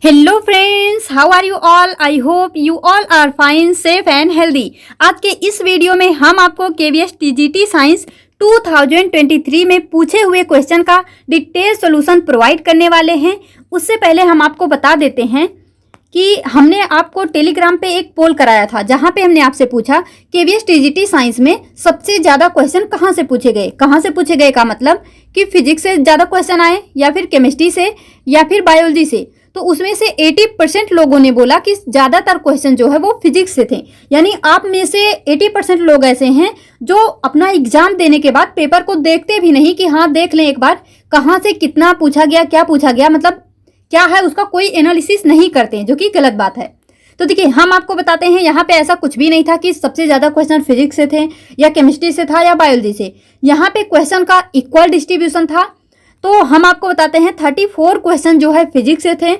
Hello friends, how are you all? I hope you all are fine, safe and healthy. आज के इस video में हम आपको केवीएस टीजीटी साइंस 2023 में पूछे हुए क्वेश्चन का डिटेल सॉल्यूशन प्रोवाइड करने वाले हैं। उससे पहले हम आपको बता देते हैं कि हमने आपको टेलीग्राम पे एक पोल कराया था, जहां पे हमने आपसे पूछा केवीएस टीजीटी साइंस में सबसे ज़्यादा क्वेश्चन कहाँ से पूछे गए। कहाँ से पूछे गए का मतलब कि फिजिक्स से ज़्यादा क्वेश्चन आए, या फिर केमिस्ट्री से, या फिर बायोलॉजी से। तो उसमें से 80% लोगों ने बोला कि ज़्यादातर क्वेश्चन जो है वो फिजिक्स से थे। यानी आप में से 80% लोग ऐसे हैं जो अपना एग्जाम देने के बाद पेपर को देखते भी नहीं कि हाँ देख लें एक बार कहाँ से कितना पूछा गया, क्या पूछा गया, मतलब क्या है, उसका कोई एनालिसिस नहीं करते हैं, जो कि गलत बात है। तो देखिए, हम आपको बताते हैं यहाँ पे ऐसा कुछ भी नहीं था कि सबसे ज़्यादा क्वेश्चन फिजिक्स से थे या केमिस्ट्री से था या बायोलॉजी से। यहाँ पे क्वेश्चन का इक्वल डिस्ट्रीब्यूशन था। तो हम आपको बताते हैं 34 क्वेश्चन जो है फिजिक्स से थे,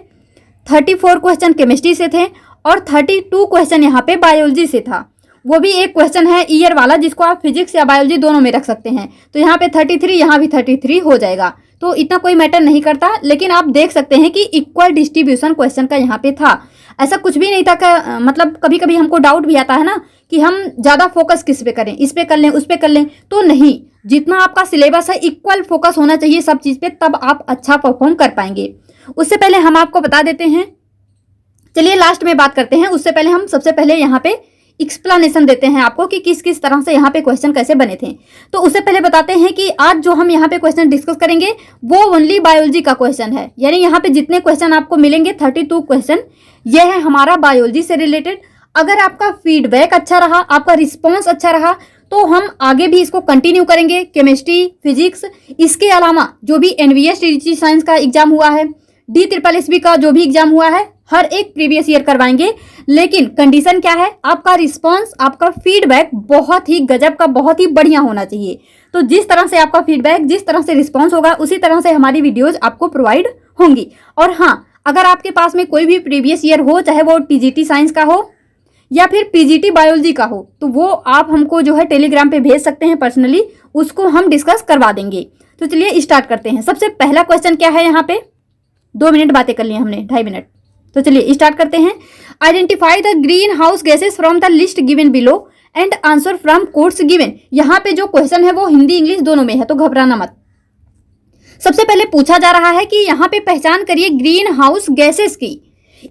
34 क्वेश्चन केमिस्ट्री से थे और 32 क्वेश्चन यहाँ पे बायोलॉजी से था। वो भी एक क्वेश्चन है ईयर वाला, जिसको आप फिजिक्स या बायोलॉजी दोनों में रख सकते हैं। तो यहाँ पे 33, यहाँ भी 33 हो जाएगा। तो इतना कोई मैटर नहीं करता, लेकिन आप देख सकते हैं कि इक्वल डिस्ट्रीब्यूशन क्वेश्चन का यहाँ पे था। ऐसा कुछ भी नहीं था कि मतलब कभी कभी हमको डाउट भी आता है ना कि हम ज़्यादा फोकस किस पे करें, इस पे कर लें, उस पे कर लें। तो नहीं, जितना आपका सिलेबस है इक्वल फोकस होना चाहिए सब चीज़ पे, तब आप अच्छा परफॉर्म कर पाएंगे। उससे पहले हम आपको बता देते हैं, चलिए लास्ट में बात करते हैं। उससे पहले हम सबसे पहले यहाँ पे एक्सप्लेनेशन देते हैं आपको कि किस किस तरह से यहाँ पे क्वेश्चन कैसे बने थे। तो उससे पहले बताते हैं कि आज जो हम यहाँ पे क्वेश्चन डिस्कस करेंगे वो ओनली बायोलॉजी का क्वेश्चन है। यानी यहाँ पे जितने क्वेश्चन आपको मिलेंगे 32 क्वेश्चन, ये है हमारा बायोलॉजी से रिलेटेड। अगर आपका फीडबैक अच्छा रहा, आपका रिस्पॉन्स अच्छा रहा, तो हम आगे भी इसको कंटिन्यू करेंगे। केमिस्ट्री, फिजिक्स, इसके अलावा जो भी एनवीएस टीजीटी साइंस का एग्जाम हुआ है, DSSB का जो भी एग्जाम हुआ है, हर एक प्रीवियस ईयर करवाएंगे। लेकिन कंडीशन क्या है, आपका रिस्पांस, आपका फीडबैक बहुत ही गजब का, बहुत ही बढ़िया होना चाहिए। तो जिस तरह से आपका फीडबैक, जिस तरह से रिस्पांस होगा, उसी तरह से हमारी वीडियोज आपको प्रोवाइड होंगी। और हाँ, अगर आपके पास में कोई भी प्रीवियस ईयर हो, चाहे वो टीजीटी साइंस का हो या फिर पीजीटी बायोलॉजी का हो, तो वो आप हमको जो है टेलीग्राम पे भेज सकते हैं पर्सनली, उसको हम डिस्कस करवा देंगे। तो चलिए स्टार्ट करते हैं। सबसे पहला क्वेश्चन क्या है, यहाँ पे 2 मिनट बातें कर ली हमने, 2.5 मिनट। तो चलिए स्टार्ट करते हैं। Identify the green house gases from the list given below and answer from quotes given. यहाँ पे जो क्वेश्चन है वो हिंदी इंग्लिश दोनों में है, तो घबराना मत। सबसे पहले पूछा जा रहा है कि यहाँ पे पहचान करिए ग्रीन हाउस गैसेस की।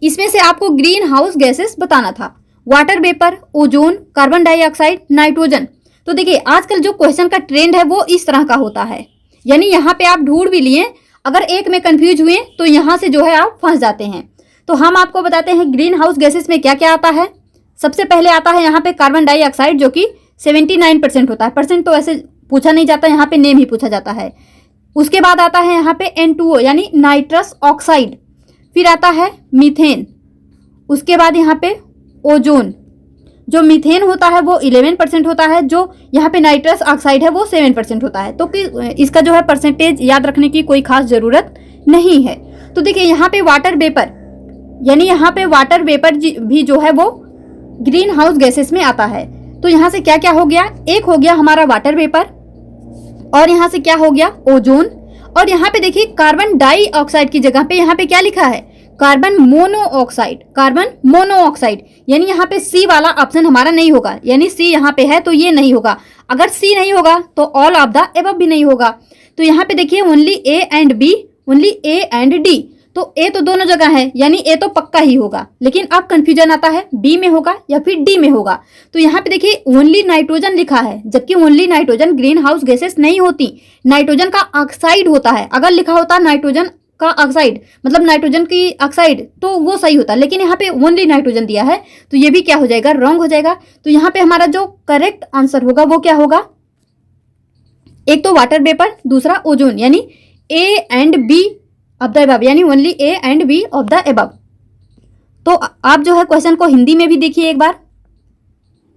इसमें से आपको ग्रीन हाउस गैसेस बताना था। Water vapour, ozone, carbon dioxide, nitrogen. तो देखिए, आजकल जो क्वेश्चन का ट्रेंड है वो इस तरह का होता है। यानी यहाँ पे आप ढूंढ भी लिए, अगर एक में कंफ्यूज हुए तो यहाँ से जो है आप फंस जाते हैं। तो हम आपको बताते हैं ग्रीन हाउस गैसेस में क्या क्या आता है। सबसे पहले आता है यहाँ पे कार्बन डाइऑक्साइड, जो कि 79% होता है। परसेंट तो ऐसे पूछा नहीं जाता, यहाँ पे नेम ही पूछा जाता है। उसके बाद आता है यहाँ पे N2O यानी नाइट्रस ऑक्साइड। फिर आता है मीथेन। उसके बाद यहाँ पे ओजोन। जो मीथेन होता है वो 11% होता है, जो यहाँ पे नाइट्रस ऑक्साइड है वो 7% होता है। तो कि इसका जो है परसेंटेज याद रखने की कोई खास ज़रूरत नहीं है। तो देखिए, यहाँ पे वाटर वेपर, यानी यहाँ पे वाटर वेपर भी जो है वो ग्रीन हाउस गैसेस में आता है। तो यहाँ से क्या क्या हो गया, एक हो गया हमारा वाटर वेपर, और यहाँ से क्या हो गया, ओजोन। और यहाँ पे देखिए कार्बन डाइऑक्साइड की जगह पे यहाँ पे क्या लिखा है, कार्बन मोनोऑक्साइड। कार्बन मोनोऑक्साइड, यानी यहाँ पे सी वाला ऑप्शन हमारा नहीं होगा। यानी सी यहाँ पे है तो ये नहीं होगा। अगर सी नहीं होगा तो ऑल ऑफ द एबव भी नहीं होगा। तो यहाँ पे देखिए only A and B, only A and D. तो ए तो दोनों जगह है, यानी ए तो पक्का ही होगा। लेकिन अब कंफ्यूजन आता है बी में होगा या फिर डी में होगा। तो यहाँ पे देखिए ओनली नाइट्रोजन लिखा है, जबकि only nitrogen green house gases नहीं होती। नाइट्रोजन का ऑक्साइड होता है। अगर लिखा होता नाइट्रोजन का ऑक्साइड, मतलब नाइट्रोजन की ऑक्साइड, तो वो सही होता। लेकिन यहाँ पे ओनली नाइट्रोजन दिया है, तो ये भी क्या हो जाएगा, रॉन्ग हो जाएगा। तो यहाँ पे हमारा जो करेक्ट आंसर होगा वो क्या होगा, एक तो वाटर वेपर, दूसरा ओजोन, यानी A and B of the above, यानी only A and B of the above. तो आप जो है क्वेश्चन को हिंदी में भी देखिए एक बार।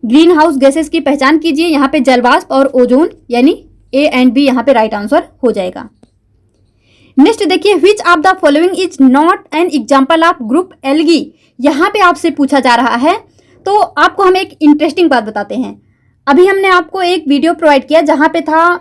ग्रीन हाउस गैसेस की पहचान कीजिए, यहाँ पे जलवाष्प और ओजोन, यानी ए एंड बी यहाँ पे राइट आंसर हो जाएगा। नेक्स्ट देखिए, विच of the following is not an example of group algae. यहाँ पे आपसे पूछा जा रहा है। तो आपको हम एक इंटरेस्टिंग बात बताते हैं। अभी हमने आपको एक वीडियो प्रोवाइड किया जहाँ पे था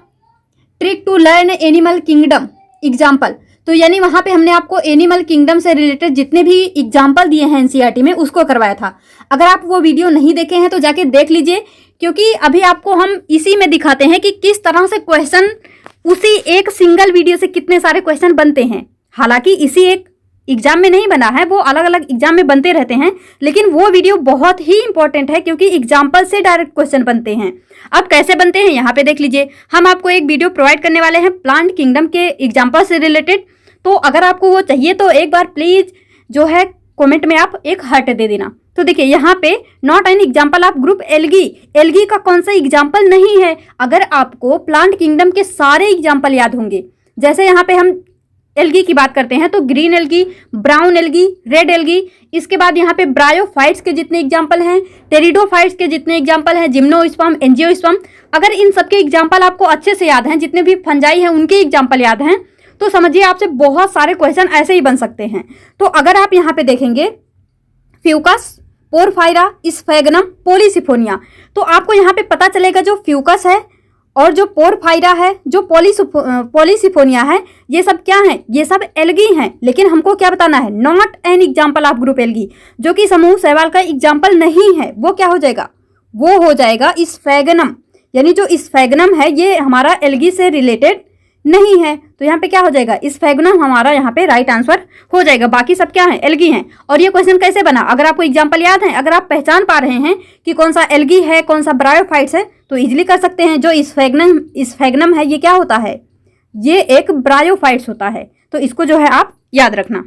trick to learn animal kingdom example. तो यानी वहां पे हमने आपको एनिमल किंगडम से रिलेटेड जितने भी एग्जाम्पल दिए हैं एनसीईआरटी में उसको करवाया था। अगर आप वो वीडियो नहीं देखे हैं तो जाके देख लीजिए, क्योंकि अभी आपको हम इसी में दिखाते हैं कि किस तरह से क्वेश्चन उसी एक सिंगल वीडियो से कितने सारे क्वेश्चन बनते हैं। हालांकि इसी एक एग्जाम में नहीं बना है, वो अलग अलग एग्जाम में बनते रहते हैं, लेकिन वो वीडियो बहुत ही इंपॉर्टेंट है क्योंकि एग्जाम्पल से डायरेक्ट क्वेश्चन बनते हैं। अब कैसे बनते हैं यहाँ पे देख लीजिए। हम आपको एक वीडियो प्रोवाइड करने वाले हैं प्लांट किंगडम के एग्जाम्पल से रिलेटेड, तो अगर आपको वो चाहिए तो एक बार प्लीज जो है कमेंट में आप एक हार्ट दे देना। तो देखिए यहाँ पे not an example of group algae, algae का कौन सा एग्जाम्पल नहीं है। अगर आपको प्लांट किंगडम के सारे एग्जाम्पल याद होंगे, जैसे यहाँ पे हम एल्गी की बात करते हैं तो green algae, brown algae, red algae, इसके बाद यहाँ पे ब्रायोफाइट्स के जितने एग्जाम्पल हैं, टेरिडोफाइट्स के जितने एग्जाम्पल हैं, जिम्नोस्पर्म, एंजियोस्पर्म, अगर इन सबके एग्जाम्पल आपको अच्छे से याद हैं, जितने भी फंजाई हैं उनके एग्जाम्पल याद हैं, तो समझिए आपसे बहुत सारे क्वेश्चन ऐसे ही बन सकते हैं। तो अगर आप यहाँ पे देखेंगे फ्यूकस, पोरफायरा, स्फेगनम, पॉलीसिफोनिया, तो आपको यहाँ पे पता चलेगा जो फ्यूकस है और जो पोरफायरा है, जो पॉलीसिफोनिया है, ये सब क्या है, ये सब एल्गी हैं। लेकिन हमको क्या बताना है, not an example of group algae, जो कि समूह शैवाल का एग्जाम्पल नहीं है। वो क्या हो जाएगा, वो हो जाएगा स्फेगनम, यानी जो स्फेगनम है ये हमारा एल्गी से रिलेटेड नहीं है। तो यहाँ पे क्या हो जाएगा, स्फेगनम हमारा यहाँ पे राइट आंसर हो जाएगा। बाकी सब क्या है, एल्गी हैं। और ये क्वेश्चन कैसे बना, अगर आपको एग्जाम्पल याद है, अगर आप पहचान पा रहे हैं कि कौन सा एल्गी है, कौन सा ब्रायोफाइट्स है, तो इजीली कर सकते हैं। जो स्फेगनम है ये क्या होता है, ये एक ब्रायोफाइट्स होता है। तो इसको जो है आप याद रखना।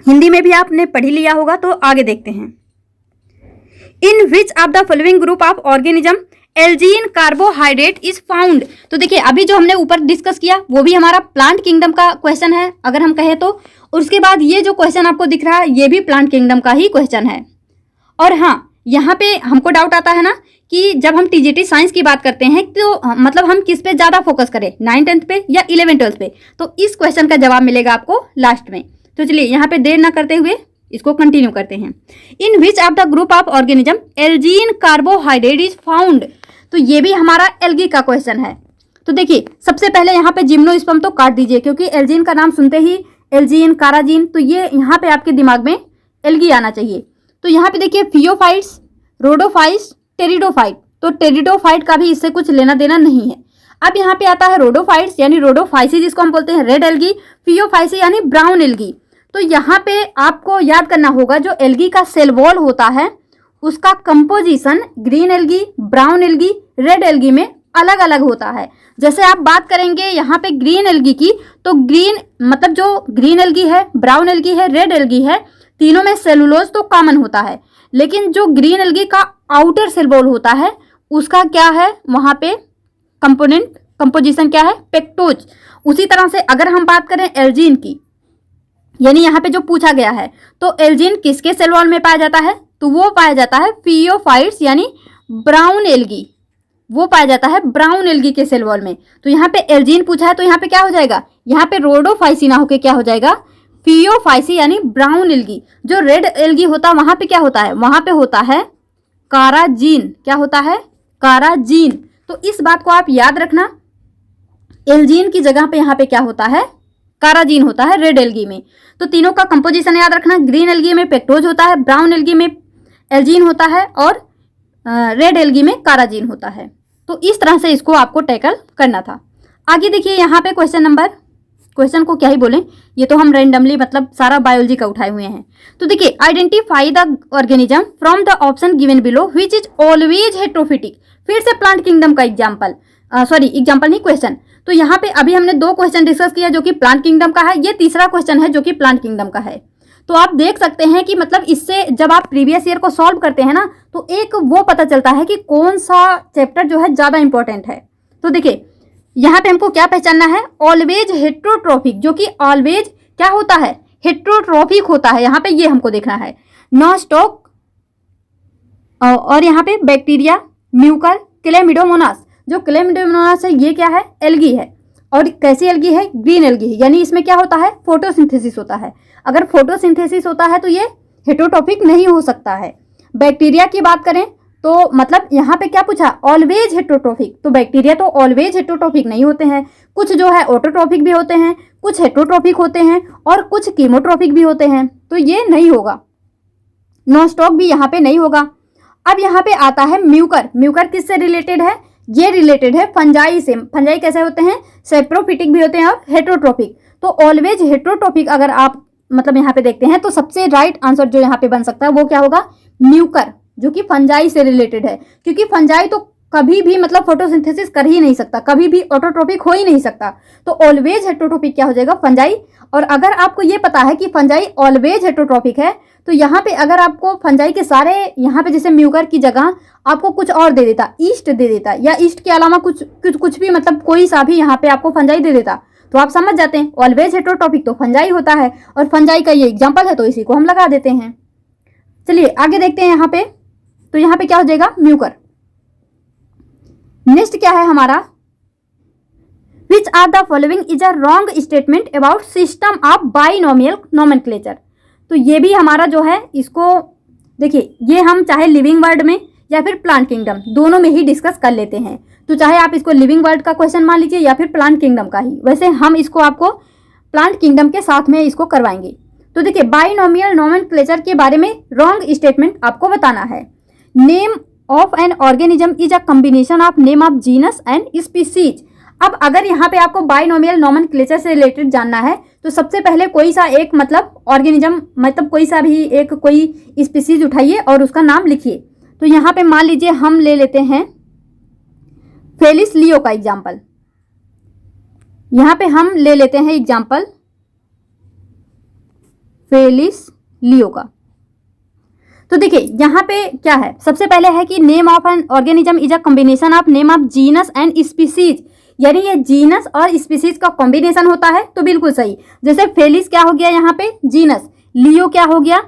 हिंदी में भी आपने पढ़ ही लिया होगा। तो आगे देखते हैं, in which of the following group of organism algin carbohydrate is found. तो देखिए अभी जो हमने ऊपर डिस्कस किया वो भी हमारा प्लांट किंगडम का क्वेश्चन है अगर हम कहें तो, और उसके बाद ये जो क्वेश्चन आपको दिख रहा है ये भी प्लांट किंगडम का ही क्वेश्चन है। और हाँ, यहाँ पे हमको डाउट आता है ना कि जब हम टीजीटी साइंस की बात करते हैं तो मतलब हम किस पे ज्यादा फोकस करें, 9th 10th पे या 11th 12th पे, तो इस क्वेश्चन का जवाब मिलेगा आपको लास्ट में। तो चलिए यहाँ पे देर ना करते हुए इसको कंटिन्यू करते हैं। In which of the group of organism algin carbohydrate is found. तो ये भी हमारा एल्गी का क्वेश्चन है। तो देखिए सबसे पहले यहाँ पे जिम्नोस्पर्म तो काट दीजिए, क्योंकि एल्जीन का नाम सुनते ही एल्जीन, काराजीन, तो ये यहाँ पे आपके दिमाग में एल्गी आना चाहिए। तो यहाँ पे देखिए फियोफाइट्स, रोडोफाइट्स, टेरिडोफाइट, तो टेरिडोफाइट का भी इससे कुछ लेना देना नहीं है। अब यहाँ पे आता है रोडोफाइट्स यानी रोडोफाइसी जिसको हम बोलते हैं रेड एल्गी, फियोफाइसी यानी ब्राउन एल्गी। तो यहाँ पे आपको याद करना होगा जो एल्गी का सेल वॉल होता है उसका composition green algae, brown algae, red algae में अलग अलग होता है। जैसे आप बात करेंगे यहाँ पे ग्रीन एल्गी की, तो ग्रीन मतलब जो ग्रीन एल्गी है, ब्राउन एल्गी है, रेड एल्गी है, तीनों में सेलुलोज तो कॉमन होता है, लेकिन जो ग्रीन एल्गी का आउटर सेल वॉल होता है उसका क्या है, वहाँ पे कंपोजिशन क्या है, पेक्टोज। उसी तरह से अगर हम बात करें एल्जीन की, यानी यहाँ पे जो पूछा गया है, तो एल्जीन किसके सेल वॉल में पाया जाता है, तो वो पाया जाता है फियोफाइट्स यानी ब्राउन एल्गी, वो पाया जाता है ब्राउन एल्गी के सेल वॉल में। तो यहाँ पे एल्जीन पूछा है तो यहाँ पे क्या हो जाएगा, यहाँ पे रोडोफाइसी ना होके क्या हो जाएगा, फियोफाइसी यानी ब्राउन एल्गी। जो रेड एल्गी होता है वहां पे क्या होता है, वहां पे होता है काराजीन। क्या होता है, काराजीन। तो इस बात को आप याद रखना, एल्जीन की जगह पे यहाँ पे क्या होता है, काराजीन होता है रेड एल्गी में। तो तीनों का कंपोजिशन याद रखना, ग्रीन एल्गी में पेक्टोज होता है, ब्राउन एल्गी में एल्जीन होता है और रेड एल्गी में काराजीन होता है। तो इस तरह से इसको आपको टैकल करना था। आगे देखिए यहाँ पे क्वेश्चन को क्या ही बोलें, ये तो हम रैंडमली मतलब सारा बायोलॉजी का उठाए हुए हैं। तो देखिए identify the organism from the option given below which is always heterotrophic. फिर से प्लांट किंगडम का एग्जाम्पल नहीं क्वेश्चन। तो यहाँ पे अभी हमने 2 क्वेश्चन डिस्कस किया जो कि प्लांट किंगडम का है, ये तीसरा क्वेश्चन है जो कि प्लांट किंगडम का है। तो आप देख सकते हैं कि मतलब इससे जब आप प्रीवियस ईयर को सॉल्व करते हैं ना तो एक वो पता चलता है कि कौन सा चैप्टर जो है ज्यादा इंपॉर्टेंट है। तो देखिए यहाँ पे हमको क्या पहचानना है, ऑलवेज हेट्रोट्रोफिक, जो कि ऑलवेज क्या होता है, हेट्रोट्रोफिक होता है। यहाँ पे ये हमको देखना है। नॉस्टॉक और यहाँ पे बैक्टीरिया, म्यूकर, क्लेमिडोमोनास। जो क्लेमिडोमोनास है ये क्या है, एल्गी है। और कैसी एल्गी है, ग्रीन एल्गी है। यानी इसमें क्या होता है, फोटोसिंथेसिस होता है। अगर फोटोसिंथेसिस होता है तो ये हेट्रोट्रोफिक नहीं हो सकता है। बैक्टीरिया की बात करें तो मतलब यहाँ पे क्या पूछा, ऑलवेज हेटरोट्रोफिक, तो बैक्टीरिया तो ऑलवेज हेटरोट्रोफिक नहीं होते हैं, कुछ जो है ऑटोट्रोफिक भी होते हैं, कुछ हेटरोट्रोफिक होते हैं और कुछ कीमोट्रोफिक भी होते हैं, तो ये नहीं होगा, नॉनस्टॉक भी यहाँ पे नहीं होगा। अब यहाँ पे आता है म्यूकर। म्यूकर किससे रिलेटेड है, ये रिलेटेड है फंजाई से। फंजाई कैसे होते हैं, सेप्रोफिटिक भी होते हैं और हेटरोट्रोफिक। तो ऑलवेज हेटरोट्रोफिक अगर आप मतलब यहाँ पे देखते हैं तो सबसे राइट आंसर जो यहाँ पे बन सकता है वो क्या होगा, म्यूकर, जो कि फंजाई से रिलेटेड है, क्योंकि फंजाई तो कभी भी मतलब फोटोसिंथेसिस कर ही नहीं सकता, कभी भी ऑटोट्रोपिक हो ही नहीं सकता, तो ऑलवेज हेटरोट्रोपिक क्या हो जाएगा, फंजाई। और अगर आपको ये पता है कि फंजाई ऑलवेज हेटरोट्रोपिक है, तो यहाँ पे अगर आपको फंजाई के सारे यहाँ पे जैसे म्यूकर की जगह आपको कुछ और दे देता, ईस्ट दे देता, या ईस्ट के अलावा कुछ भी मतलब कोई सा भी यहाँ पे आपको फंजाई दे देता, तो आप समझ जाते हैं ऑलवेज हेटरोट्रोपिक तो फंजाई होता है, और फंजाई का ये एग्जाम्पल है तो इसी को हम लगा देते हैं। चलिए आगे देखते हैं यहाँ पे, तो यहाँ पे क्या हो जाएगा, म्यूकर। नेक्स्ट क्या है हमारा, which are the following is a wrong statement about system of binomial nomenclature. तो ये भी हमारा जो है, इसको देखिए, ये हम चाहे लिविंग वर्ड में या फिर प्लांट किंगडम दोनों में ही डिस्कस कर लेते हैं, तो चाहे आप इसको लिविंग वर्ड का क्वेश्चन मान लीजिए या फिर प्लांट किंगडम का ही, वैसे हम इसको आपको प्लांट किंगडम के साथ में इसको करवाएंगे। तो देखिए, बाइनोमियल नोमेनक्लेचर के बारे में रॉन्ग स्टेटमेंट आपको बताना है। Name of an organism is a combination of name of genus and species. अब अगर यहाँ पे आपको बाइनोमियल नोमेनक्लेचर से रिलेटेड जानना है, तो सबसे पहले कोई सा एक मतलब ऑर्गेनिज्म, मतलब कोई सा भी एक कोई स्पीसीज उठाइए और उसका नाम लिखिए। तो यहाँ पे मान लीजिए हम ले लेते हैं फेलिस लियो का एग्जाम्पल। यहाँ पे हम ले लेते हैं एग्जाम्पल फेलिस लियो का। तो देखिए यहाँ पे क्या है, सबसे पहले है कि name of an organism is a combination of name of genus and species, यानी ये जीनस और स्पीसीज का कॉम्बिनेशन होता है, तो बिल्कुल सही। जैसे फेलिस क्या हो गया यहाँ पे जीनस, लियो क्या हो गया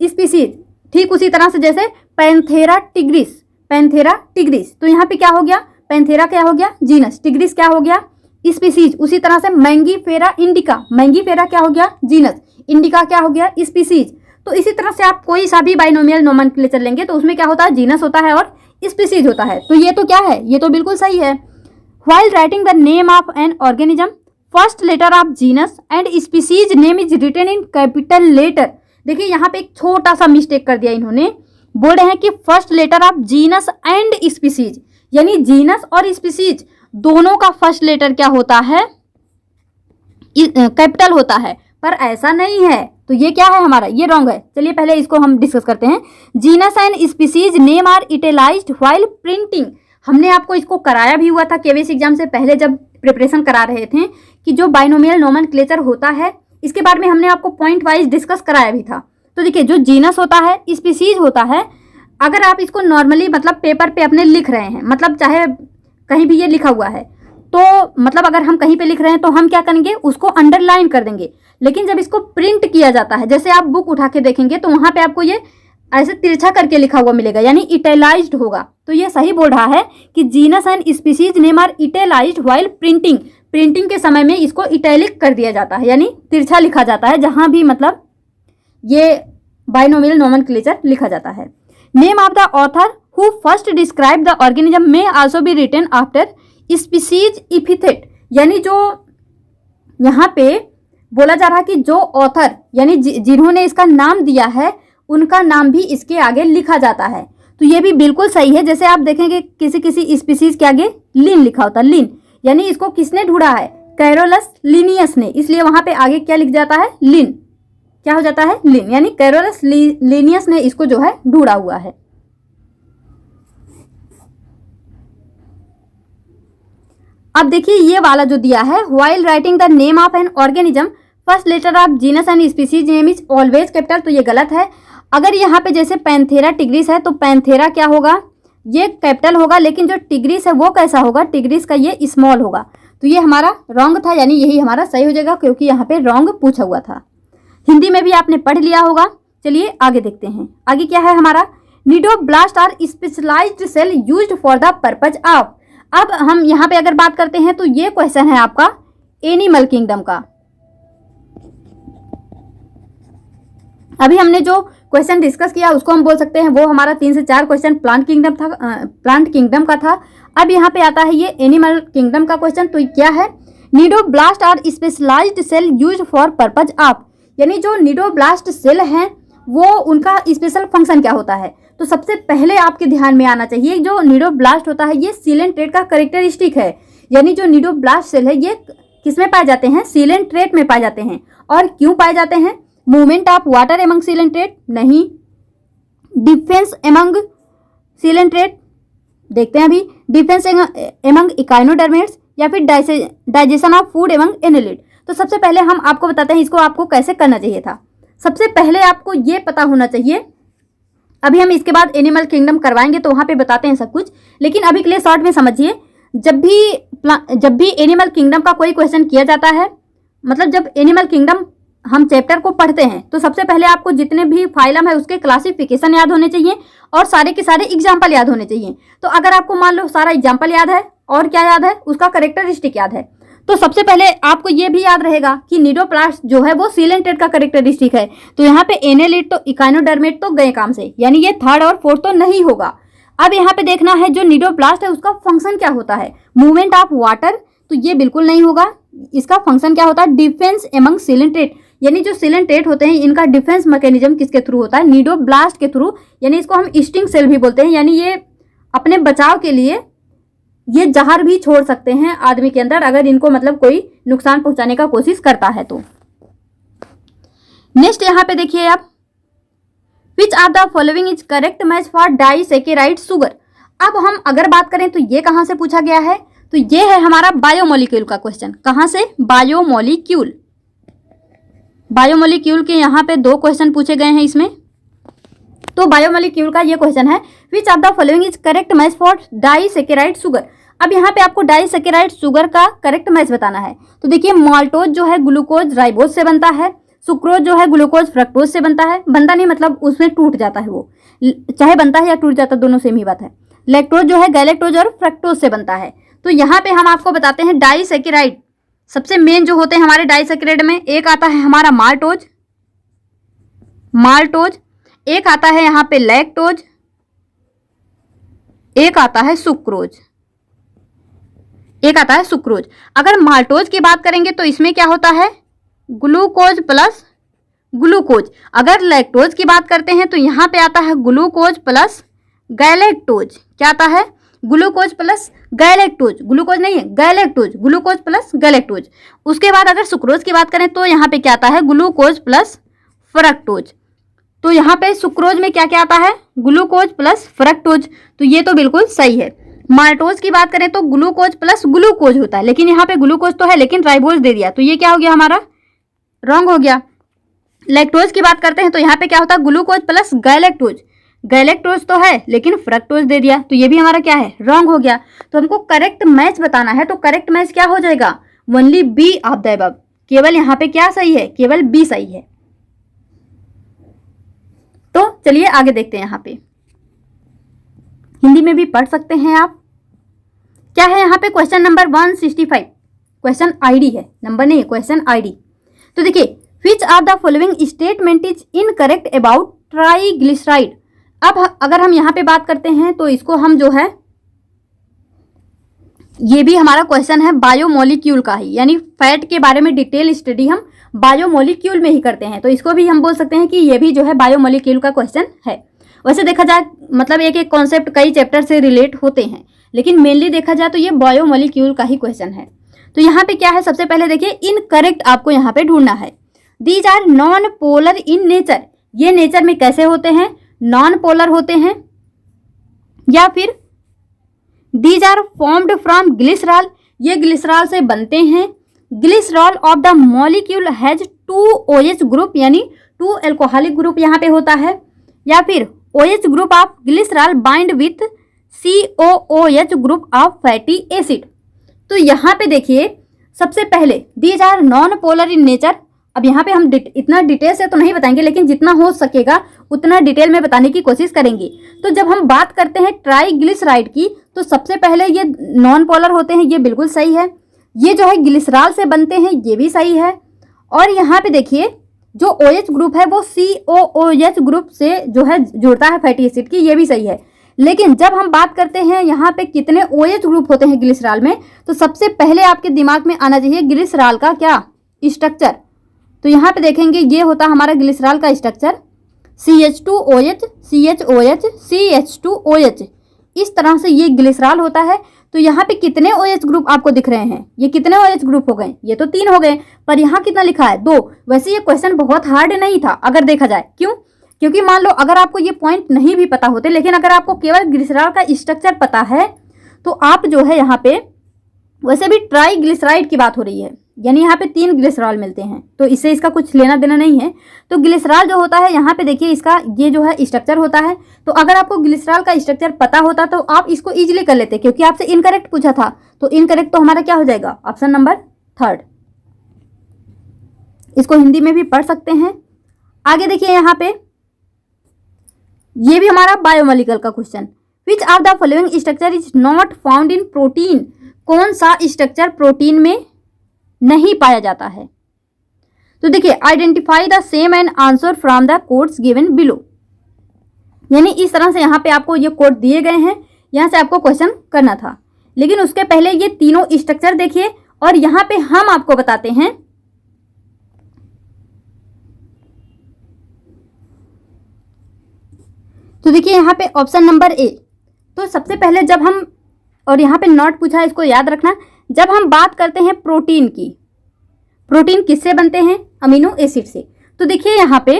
स्पीसीज, ठीक उसी तरह से जैसे पैंथेरा टिग्रिस, पैंथेरा टिग्रिस, तो यहाँ पे क्या हो गया, पैंथेरा क्या हो गया जीनस, टिग्रिस क्या हो गया स्पीसीज। उसी तरह से मैंगीफेरा इंडिका, मैंगीफेरा क्या हो गया जीनस, इंडिका क्या हो गया स्पीसीज। तो इसी तरह से आप कोई सा भी बाइनोमियल नोमेनक्लेचर लेंगे तो उसमें क्या होता है, जीनस होता है और स्पीसीज होता है, तो ये तो क्या है, ये तो बिल्कुल सही है। While writing the name of an organism, first letter of genus and species name is written in capital letter। देखिए यहाँ पे एक छोटा सा मिस्टेक कर दिया इन्होंने, बोल रहे हैं कि first letter of genus and species, यानी जीनस और स्पीसीज दोनों का फर्स्ट लेटर क्या होता है, कैपिटल होता है, पर ऐसा नहीं है, तो ये क्या है हमारा, ये रॉन्ग है। चलिए पहले इसको हम डिस्कस करते हैं। Genus and species name are italicised while printing. हमने आपको इसको कराया भी हुआ था केवीएस एग्जाम से पहले जब प्रिपरेशन करा रहे थे, कि जो बाइनोमियल नोमेनक्लेचर होता है इसके बारे में हमने आपको पॉइंट वाइज डिस्कस कराया भी था। तो देखिए, जो जीनस होता है, स्पीसीज होता है, अगर आप इसको नॉर्मली मतलब पेपर पे अपने लिख रहे हैं, मतलब चाहे कहीं भी ये लिखा हुआ है, तो मतलब अगर हम कहीं पे लिख रहे हैं तो हम क्या करेंगे, उसको अंडरलाइन कर देंगे। लेकिन जब इसको प्रिंट किया जाता है, जैसे आप बुक उठा के देखेंगे तो वहां पे आपको ये ऐसे तिरछा करके लिखा हुआ मिलेगा, यानी इटैलाइज्ड होगा। तो ये सही बोल रहा है कि genus and species name are italicised while printing. Printing के समय में इसको इटैलिक कर दिया जाता है, यानी तिरछा लिखा जाता है जहां भी मतलब ये बाइनोमियल नोमेनक्लेचर लिखा जाता है। Name of the author who first describe the organism may also be written after species epithet, यानी जो यहाँ पे बोला जा रहा है कि जो ऑथर यानी जिन्होंने इसका नाम दिया है उनका नाम भी इसके आगे लिखा जाता है। तो ये भी बिल्कुल सही है। जैसे आप देखेंगे किसी किसी स्पीसीज के आगे लिन लिखा होता है, लिन, यानी इसको किसने ढूंढा है, कैरोलस लिनियस ने, इसलिए वहां पे आगे क्या लिख जाता है, लिन, क्या हो जाता है, लिन, यानी कैरोलस लिनियस ने इसको जो है ढूंढा हुआ है। अब देखिए ये वाला जो दिया है, while writing the name of an organism first letter of genus and species name is always capital, तो ये गलत है। अगर यहाँ पे जैसे पैंथेरा टिग्रिस है तो पैंथेरा क्या होगा, ये कैपिटल होगा, लेकिन जो टिग्रिस है वो कैसा होगा, टिग्रिस का ये स्मॉल होगा, तो ये हमारा रॉन्ग था, यानी यही हमारा सही हो जाएगा क्योंकि यहाँ पे रॉन्ग पूछा हुआ था। हिंदी में भी आपने पढ़ लिया होगा। चलिए आगे देखते हैं, आगे क्या है हमारा, cnidoblast are specialised cell used for the purpose of. अब हम यहाँ पे अगर बात करते हैं तो ये क्वेश्चन है आपका एनिमल किंगडम का। अभी हमने जो क्वेश्चन डिस्कस किया उसको हम बोल सकते हैं वो हमारा 3 से 4 क्वेश्चन प्लांट किंगडम का था। अब यहाँ पे आता है ये एनिमल किंगडम का क्वेश्चन। तो क्या है, cnidoblast are specialised cell used for purpose of, यानी जो निडोब्लास्ट सेल हैं वो उनका स्पेशल फंक्शन क्या होता है। तो सबसे पहले आपके ध्यान में आना चाहिए जो निडोब्लास्ट होता है ये सीलेंट ट्रेट का कैरेक्टरिस्टिक है, यानी जो निडोब्लास्ट सेल है ये किसमें पाए जाते हैं, सीलेंट ट्रेट में पाए जाते हैं। और क्यों पाए जाते हैं, movement of water among sealant trait नहीं, डिफेंस एमंग सीलेंट ट्रेट देखते हैं अभी, डिफेंस एमंग इकाइनोडर्मेट्स, या फिर digestion of food among annelid. तो सबसे पहले हम आपको बताते हैं इसको आपको कैसे करना चाहिए था। सबसे पहले आपको ये पता होना चाहिए, अभी हम इसके बाद एनिमल किंगडम करवाएंगे तो वहाँ पे बताते हैं सब कुछ, लेकिन अभी के लिए शॉर्ट में समझिए। जब भी एनिमल किंगडम का कोई क्वेश्चन किया जाता है, मतलब जब एनिमल किंगडम हम चैप्टर को पढ़ते हैं तो सबसे पहले आपको जितने भी फाइलम है उसके क्लासिफिकेशन याद होने चाहिए और सारे के सारे एग्जाम्पल याद होने चाहिए। तो अगर आपको मान लो सारा एग्जाम्पल याद है और क्या याद है, उसका कैरेक्टरिस्टिक याद है, तो सबसे पहले आपको ये भी याद रहेगा कि निडोप्लास्ट जो है वो सीलेंट ट्रेट का कैरेक्टरिस्टिक है। तो यहाँ पे एनेलिड तो इकाइनोडर्मेट तो गए काम से, यानी ये थर्ड और फोर्थ तो नहीं होगा। अब यहाँ पे देखना है जो निडोप्लास्ट है उसका फंक्शन क्या होता है, मूवमेंट ऑफ वाटर, तो ये बिल्कुल नहीं होगा। इसका फंक्शन क्या होता है, डिफेंस एमंग सीलेंट ट्रेट, यानी जो सीलेंट ट्रेट होते हैं इनका डिफेंस मैकेनिज्म किसके थ्रू होता है, निडोब्लास्ट के थ्रू, यानी इसको हम स्टिंग सेल भी बोलते हैं, यानी ये अपने बचाव के लिए ये जहर भी छोड़ सकते हैं आदमी के अंदर अगर इनको मतलब कोई नुकसान पहुंचाने का कोशिश करता है तो। नेक्स्ट यहाँ पे देखिए आप, विच of the following is correct match for disaccharide sugar. अब हम अगर बात करें तो ये कहाँ से पूछा गया है, तो ये है हमारा बायोमोलिक्यूल का क्वेश्चन। कहाँ से, बायोमोलिक्यूल। बायोमोलिक्यूल के यहाँ पे 2 क्वेश्चन पूछे गए हैं इसमें। तो बायोमोलिक्यूल का ये क्वेश्चन है, विच of the following is correct match for disaccharide sugar. अब यहाँ पे आपको डाइसैकेराइड शुगर का करेक्ट मैच बताना है। तो देखिए माल्टोज जो है ग्लूकोज राइबोज से बनता है, सुक्रोज जो है ग्लूकोज फ्रक्टोज से बनता है, बनता नहीं मतलब उसमें टूट जाता है, वो चाहे बनता है या टूट जाता है दोनों सेम ही बात है। लैक्टोज जो है गैलेक्टोज और फ्रक्टोज से बनता है। तो यहाँ पे हम आपको बताते हैं डाइसैकेराइड सबसे मेन जो होते हैं हमारे डाइसैकेराइड में, एक आता है हमारा माल्टोज, एक आता है यहाँ पे लैक्टोज, एक आता है सुक्रोज, अगर माल्टोज की बात करेंगे तो इसमें क्या होता है, ग्लूकोज प्लस ग्लूकोज। अगर लैक्टोज की बात करते हैं तो यहाँ पे आता है ग्लूकोज प्लस गैलेक्टोज। क्या आता है, ग्लूकोज प्लस गैलेक्टोज, ग्लूकोज नहीं है गैलेक्टोज, ग्लूकोज प्लस गैलेक्टोज। उसके बाद अगर सुक्रोज की बात करें तो यहाँ पे क्या आता है, ग्लूकोज प्लस फ्रक्टोज। तो यहाँ पे सुक्रोज में क्या क्या आता है, ग्लूकोज प्लस फ्रक्टोज। तो ये तो बिल्कुल सही है। माल्टोज की बात करें तो ग्लूकोज प्लस ग्लूकोज होता है, लेकिन यहाँ पे ग्लूकोज तो है लेकिन राइबोज दे दिया, तो ये क्या हो गया हमारा, रॉन्ग हो गया। लैक्टोज की बात करते हैं तो यहाँ पे क्या होता है, ग्लूकोज प्लस गैलेक्टोज, गैलेक्टोज तो है लेकिन फ्रक्टोज दे दिया, तो ये भी हमारा क्या है, रॉन्ग हो गया। तो हमको करेक्ट मैच बताना है, तो करेक्ट मैच क्या हो जाएगा, only B of the above. केवल यहाँ पे क्या सही है, केवल बी सही है। तो चलिए आगे देखते हैं। यहाँ पे हिंदी में भी पढ़ सकते हैं आप। क्या है यहाँ पे, क्वेश्चन नंबर 165, क्वेश्चन आईडी है, नंबर नहीं, क्वेश्चन आईडी। तो देखिए, विच of the following statement is incorrect about triglyceride. अब अगर हम यहाँ पे बात करते हैं तो इसको हम जो है, ये भी हमारा क्वेश्चन है बायोमोलिक्यूल का ही, यानी फैट के बारे में डिटेल स्टडी हम बायोमोलिक्यूल में ही करते हैं, तो इसको भी हम बोल सकते हैं कि ये भी जो है बायोमोलिक्यूल का क्वेश्चन है। वैसे देखा जाए मतलब एक एक कॉन्सेप्ट कई चैप्टर से रिलेट होते हैं, लेकिन मेनली देखा जाए तो ये बायोमोलिक्यूल का ही क्वेश्चन है। तो यहाँ पे क्या है, सबसे पहले देखिए इनकरेक्ट आपको यहाँ पे ढूंढना है। These are non polar in nature, ये नेचर में कैसे होते हैं, नॉन पोलर होते हैं। या फिर these are formed from glycerol, ये ग्लिसरॉल से बनते हैं। Glycerol of the molecule has 2 OH group, यानी 2 एल्कोहलिक ग्रुप यहाँ पे होता है। या फिर OH group of glycerol bind with COOH group of fatty acid. तो यहाँ पे देखिए सबसे पहले these are non polar in nature. अब यहाँ पे हम इतना डिटेल से तो नहीं बताएंगे, लेकिन जितना हो सकेगा उतना डिटेल में बताने की कोशिश करेंगे। तो जब हम बात करते हैं ट्राइग्लिसराइड की, तो सबसे पहले ये नॉन पोलर होते हैं, ये बिल्कुल सही है। ये जो है ग्लिसरॉल से बनते हैं, ये भी सही है। और यहाँ पे देखिए जो OH ग्रुप है वो COOH ग्रुप से जो है जुड़ता है फैटी एसिड की, ये भी सही है। लेकिन जब हम बात करते हैं यहाँ पे कितने OH ग्रुप होते हैं ग्लिसरॉल में, तो सबसे पहले आपके दिमाग में आना चाहिए ग्लिसरॉल का क्या स्ट्रक्चर। तो यहाँ पे देखेंगे ये होता है हमारा ग्लिसरॉल का स्ट्रक्चर, CH2OH CHOH CH2OH, इस तरह से ये ग्लिसरॉल होता है। तो यहाँ पे कितने OH ग्रुप आपको दिख रहे हैं, ये कितने OH ग्रुप हो गए, ये तो 3 हो गए, पर यहाँ कितना लिखा है 2। वैसे ये क्वेश्चन बहुत हार्ड नहीं था अगर देखा जाए, क्यों? क्योंकि मान लो अगर आपको ये पॉइंट नहीं भी पता होते, लेकिन अगर आपको केवल ग्लिसरॉल का स्ट्रक्चर पता है तो आप जो है यहाँ पे, वैसे भी ट्राईग्लिसराइड की बात हो रही है, यानी यहाँ पे 3 ग्लिसरॉल मिलते हैं, तो इससे इसका कुछ लेना देना नहीं है। तो ग्लिसरॉल जो होता है यहाँ पे देखिए इसका ये जो है स्ट्रक्चर होता है। तो अगर आपको ग्लिसरॉल का स्ट्रक्चर पता होता तो आप इसको इजीली कर लेते, क्योंकि आपसे इनकरेक्ट पूछा था। तो इनकरेक्ट तो हमारा क्या हो जाएगा, ऑप्शन नंबर 3। इसको हिंदी में भी पढ़ सकते हैं। आगे देखिए यहाँ पे ये भी हमारा बायोमोलिकुलर का question, which of the following structure is not found in protein, कौन सा स्ट्रक्चर प्रोटीन में नहीं पाया जाता है। तो देखिए identify the same and answer from the codes given below, यानी इस तरह से यहाँ पे आपको ये कोड दिए गए हैं, यहाँ से आपको क्वेश्चन करना था। लेकिन उसके पहले ये तीनों स्ट्रक्चर देखिए और यहाँ पे हम आपको बताते हैं। तो देखिए यहाँ पे ऑप्शन नंबर ए, तो सबसे पहले जब हम, और यहाँ पे नॉट पूछा है इसको याद रखना, जब हम बात करते हैं प्रोटीन की, प्रोटीन किससे बनते हैं, अमीनो एसिड से। तो देखिए यहाँ पे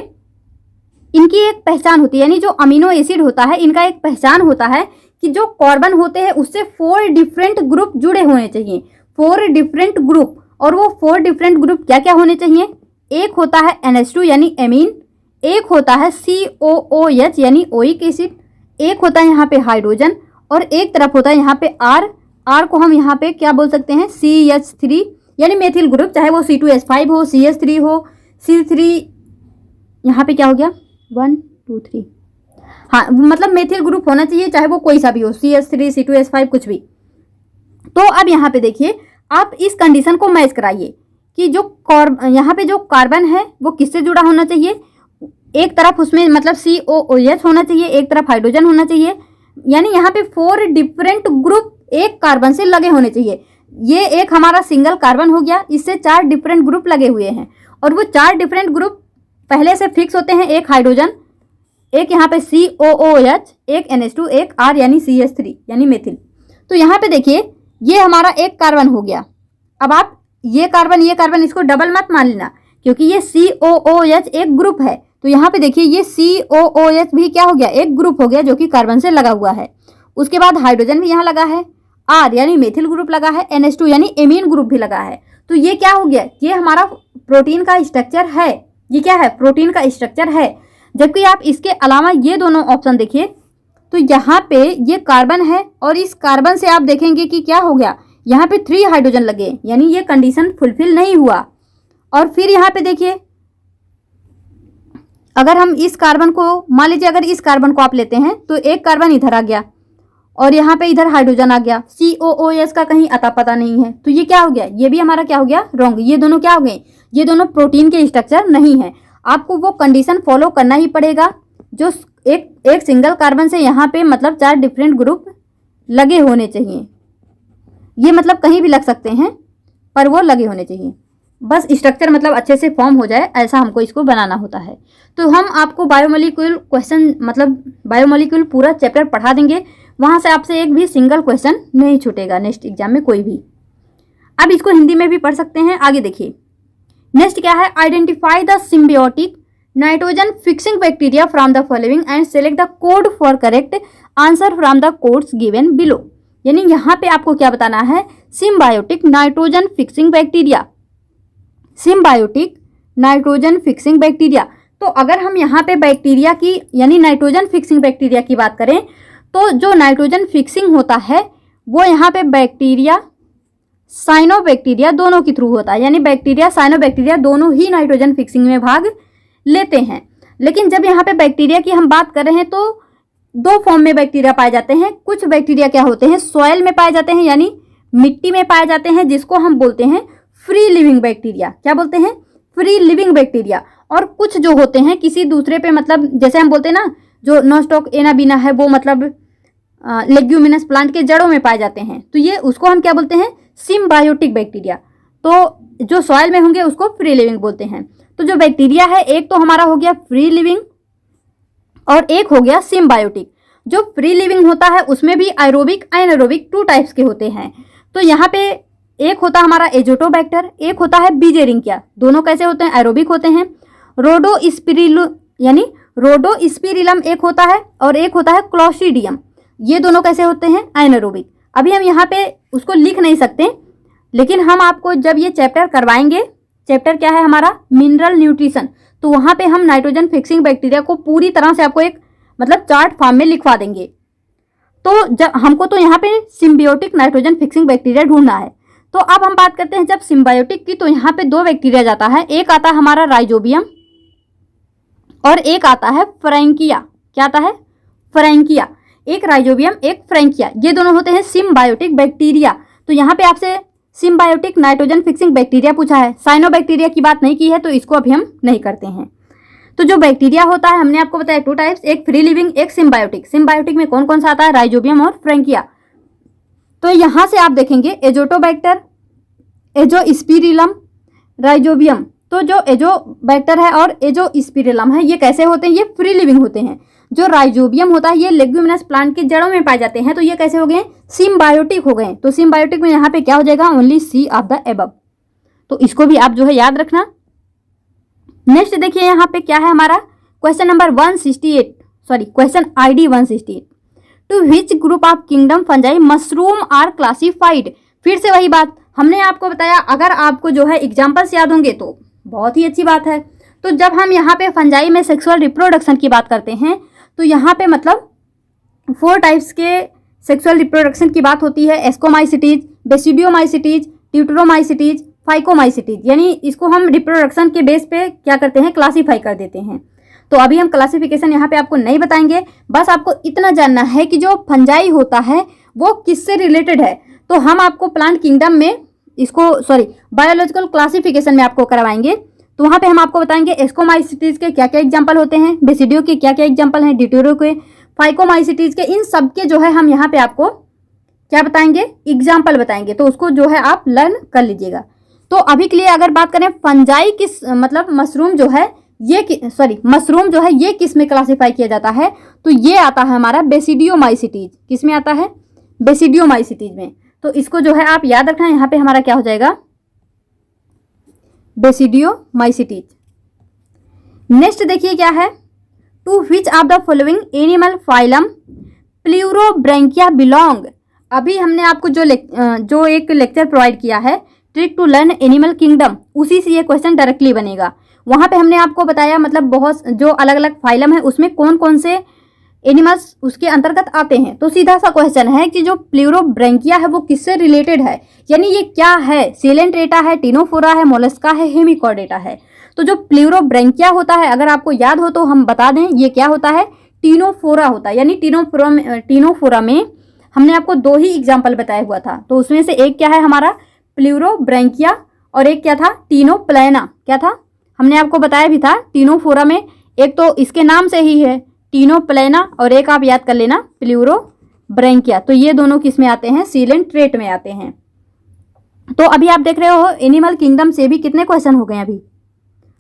इनकी एक पहचान होती है, यानी जो अमीनो एसिड होता है इनका एक पहचान होता है कि जो कार्बन होते हैं उससे 4 डिफरेंट ग्रुप जुड़े होने चाहिए, 4 डिफरेंट ग्रुप। और वो 4 डिफरेंट ग्रुप क्या क्या होने चाहिए, एक होता है NH2 यानी एमीन, एक होता है COOH यानी ओइक एसिड, एक होता है यहाँ पे हाइड्रोजन, और एक तरफ होता है यहाँ पे R को हम यहाँ पे क्या बोल सकते हैं, CH3 यानी मेथिल ग्रुप, चाहे वो C2H5 हो, CH3 हो, C3 यहाँ पे क्या हो गया 1 2 3, हाँ मतलब मेथिल ग्रुप होना चाहिए, चाहे वो कोई सा भी हो, CH3 C2H5 कुछ भी। तो अब यहाँ पे देखिए आप इस कंडीशन को मैच कराइए कि जो यहाँ पे जो कार्बन है वो किससे जुड़ा होना चाहिए, एक तरफ उसमें मतलब COOH होना चाहिए, एक तरफ हाइड्रोजन होना चाहिए, यानी यहाँ पे 4 डिफरेंट ग्रुप एक कार्बन से लगे होने चाहिए। ये एक हमारा सिंगल कार्बन हो गया, इससे 4 डिफरेंट ग्रुप लगे हुए हैं, और वो 4 डिफरेंट ग्रुप पहले से फिक्स होते हैं, एक हाइड्रोजन, एक यहाँ पे COOH, एक NH2, एक R यानी CH3 यानी मेथिल। तो यहाँ पे देखिए ये हमारा एक कार्बन हो गया। अब आप ये कार्बन इसको डबल मत मान लेना, क्योंकि ये COOH एक ग्रुप है। तो यहाँ पे देखिए ये COOH भी क्या हो गया, एक ग्रुप हो गया जो कि कार्बन से लगा हुआ है। उसके बाद हाइड्रोजन भी यहाँ लगा है, R यानी मेथिल ग्रुप लगा है, NH2 यानी एमीन ग्रुप भी लगा है। तो ये क्या हो गया, ये हमारा प्रोटीन का स्ट्रक्चर है, ये क्या है, प्रोटीन का स्ट्रक्चर है। जबकि आप इसके अलावा ये दोनों ऑप्शन देखिए, तो यहाँ पे ये कार्बन है और इस कार्बन से आप देखेंगे कि क्या हो गया, यहाँ पे 3 हाइड्रोजन लगे, यानी ये कंडीशन फुलफिल नहीं हुआ। और फिर यहाँ पे देखिए अगर हम इस कार्बन को, मान लीजिए अगर इस कार्बन को आप लेते हैं तो एक कार्बन इधर आ गया और यहाँ पे इधर हाइड्रोजन आ गया, COOH का कहीं अता पता नहीं है, तो ये क्या हो गया, ये भी हमारा क्या हो गया, रॉन्ग। ये दोनों क्या हो गए, ये दोनों प्रोटीन के स्ट्रक्चर नहीं है। आपको वो कंडीशन फॉलो करना ही पड़ेगा जो एक सिंगल कार्बन से यहाँ पे मतलब 4 डिफरेंट ग्रुप लगे होने चाहिए। ये मतलब कहीं भी लग सकते हैं पर वो लगे होने चाहिए, बस स्ट्रक्चर मतलब अच्छे से फॉर्म हो जाए, ऐसा हमको इसको बनाना होता है। तो हम आपको बायोमोलिक्यूल क्वेश्चन मतलब बायोमोलिक्यूल पूरा चैप्टर पढ़ा देंगे, वहाँ से आपसे एक भी सिंगल क्वेश्चन नहीं छूटेगा नेक्स्ट एग्जाम में कोई भी। अब इसको हिंदी में भी पढ़ सकते हैं। आगे देखिए नेक्स्ट क्या है, identify the symbiotic nitrogen fixing bacteria from the following and select the code for correct answer from the codes given below. यानी यहाँ पे आपको क्या बताना है, symbiotic nitrogen fixing bacteria, symbiotic nitrogen fixing bacteria. तो अगर हम यहाँ पे बैक्टीरिया की यानी नाइट्रोजन फिक्सिंग बैक्टीरिया की बात करें तो जो नाइट्रोजन फिक्सिंग होता है वो यहाँ पे बैक्टीरिया साइनोबैक्टीरिया दोनों के थ्रू होता है, यानी बैक्टीरिया साइनोबैक्टीरिया दोनों ही नाइट्रोजन फिक्सिंग में भाग लेते हैं। लेकिन जब यहाँ पे बैक्टीरिया की हम बात कर रहे हैं तो 2 फॉर्म में बैक्टीरिया पाए जाते हैं। कुछ बैक्टीरिया क्या होते हैं, सॉइल में पाए जाते हैं यानी मिट्टी में पाए जाते हैं, जिसको हम बोलते हैं फ्री लिविंग बैक्टीरिया। क्या बोलते हैं, फ्री लिविंग बैक्टीरिया। और कुछ जो होते हैं किसी दूसरे पे, मतलब जैसे हम बोलते हैं ना, जो नॉस्टॉक एनाबीना है वो मतलब लेग्यूमिनस प्लांट के जड़ों में पाए जाते हैं, तो ये उसको हम क्या बोलते हैं, सिम्बायोटिक बैक्टीरिया। तो जो सॉइल में होंगे उसको फ्री लिविंग बोलते हैं। तो जो बैक्टीरिया है एक तो हमारा हो गया फ्री लिविंग और एक हो गया सिम्बायोटिक। जो फ्री लिविंग होता है उसमें भी एरोबिक एनारोबिक 2 टाइप्स के होते हैं। तो यहाँ पे एक होता है हमारा एजोटोबैक्टर, एक होता है बीजेरिंकिया। दोनों कैसे होते हैं, एरोबिक होते हैं। रोडोस्पिरिलम एक होता है और एक होता है क्लोस्ट्रीडियम। ये दोनों कैसे होते हैं, एनारोबिक। अभी हम यहाँ पे उसको लिख नहीं सकते, लेकिन हम आपको जब ये चैप्टर करवाएंगे, चैप्टर क्या है हमारा, मिनरल न्यूट्रिशन, तो वहाँ पे हम नाइट्रोजन फिक्सिंग बैक्टीरिया को पूरी तरह से आपको एक मतलब चार्ट फॉर्म में लिखवा देंगे। तो जब हमको तो यहाँ पे सिम्बियोटिक नाइट्रोजन फिक्सिंग बैक्टीरिया ढूंढना है। तो अब हम बात करते हैं जब सिम्बायोटिक की, तो यहाँ पे 2 बैक्टीरिया जाता है। एक आता है हमारा राइजोबियम और एक आता है फ्रैंकिया। क्या आता है, फ्रैंकिया। एक राइजोबियम एक फ्रैंकिया, ये दोनों होते हैं सिम्बायोटिक बैक्टीरिया। तो यहाँ पे आपसे सिम्बायोटिक नाइट्रोजन फिक्सिंग बैक्टीरिया पूछा है, साइनोबैक्टीरिया की बात नहीं की है, तो इसको अभी हम नहीं करते हैं। तो जो बैक्टीरिया होता है हमने आपको बताया 2 टाइप्स, एक फ्री लिविंग एक सिम्बायोटिक। सिम्बायोटिक में कौन कौन सा आता है, राइजोबियम और फ्रैंकिया। तो यहाँ से आप देखेंगे एजोटोबैक्टर, एजोस्पिरिलम, राइजोबियम। तो जो एजोबैक्टर है और एजोस्पिरिलम है ये कैसे होते हैं, ये फ्री लिविंग होते हैं। जो राइजोबियम होता है ये लेग्यूमिनस प्लांट के जड़ों में पाए जाते हैं, तो ये कैसे हो गए, सिम्बायोटिक हो गए। तो सिम्बायोटिक में यहाँ पे क्या हो जाएगा, only C of the above. तो इसको भी आप जो है याद रखना। नेक्स्ट देखिए यहाँ पे क्या है हमारा question number 168, sorry question ID 168। To which group of kingdom fungi mushroom are classified. फिर से वही बात हमने आपको बताया, अगर आपको जो है एग्जाम्पल्स याद होंगे तो बहुत ही अच्छी बात है। तो जब हम यहाँ पे फंजाई में सेक्सुअल रिप्रोडक्शन की बात करते हैं तो यहाँ पे मतलब 4 टाइप्स के सेक्सुअल रिप्रोडक्शन की बात होती है, एस्कोमाइसिटीज, बेसिडियोमाइसिटीज, ट्यूटरोमाइसिटीज, फाइकोमाइसिटीज। यानी इसको हम रिप्रोडक्शन के बेस पे क्या करते हैं, क्लासीफाई कर देते हैं। तो अभी हम क्लासिफिकेशन यहाँ पे आपको नहीं बताएंगे, बस आपको इतना जानना है कि जो फंजाई होता है वो किससे रिलेटेड है। तो हम आपको प्लांट किंगडम में इसको बायोलॉजिकल क्लासिफिकेशन में आपको करवाएंगे। तो वहाँ पे हम आपको बताएंगे एस्कोमाइसिटीज के क्या क्या एग्जाम्पल होते हैं, बेसिडियो के क्या क्या एग्जाम्पल हैं, ड्यूटेरो के, फाइकोमाइसिटीज के, इन सब के जो है हम यहाँ पे आपको क्या बताएंगे, एग्जाम्पल बताएंगे। तो उसको जो है आप लर्न कर लीजिएगा। तो अभी के लिए अगर बात करें फंजाई किस मतलब मशरूम जो है ये किस में क्लासिफाई किया जाता है, तो ये आता है हमारा बेसिडियोमाइसिटीज। किस में आता है, बेसिडियोमाइसिटीज में। तो इसको जो है आप याद रखना, यहाँ पे हमारा क्या हो जाएगा, बेसिडियोमाइसिटीज। नेक्स्ट देखिए क्या है, to which of the following animal phylum pleurobranchia belong. अभी हमने आपको जो एक लेक्चर प्रोवाइड किया है trick to learn animal kingdom, उसी से ये क्वेश्चन डायरेक्टली बनेगा। वहाँ पे हमने आपको बताया मतलब बहुत जो अलग अलग फाइलम है उसमें कौन कौन से एनिमल्स उसके अंतर्गत आते हैं। तो सीधा सा क्वेश्चन है कि जो प्लूरोब्रैंकिया है वो किससे रिलेटेड है, यानी ये क्या है, सिलेंट्रेटा है, टिनोफोरा है, मोलस्का है, हेमिकॉर्डेटा है। तो जो प्लूरोब्रैंकिया होता है अगर आपको याद हो तो हम बता दें, ये क्या होता है, टिनोफोरा होता है। यानी टिनोफोरा में हमने आपको 2 ही एग्जाम्पल बताया हुआ था। तो उसमें से एक क्या है हमारा प्लूरोब्रैंकिया और एक क्या था, टिनोप्लेना। क्या था, हमने आपको बताया भी था टिनोफोरा में एक तो इसके नाम से ही है टिनोप्लेना और एक आप याद कर लेना प्लूरोब्रैंकिया। तो ये दोनों किस में आते हैं, सिलेंट्रेट में आते हैं। तो अभी आप देख रहे हो एनिमल किंगडम से भी कितने क्वेश्चन हो गए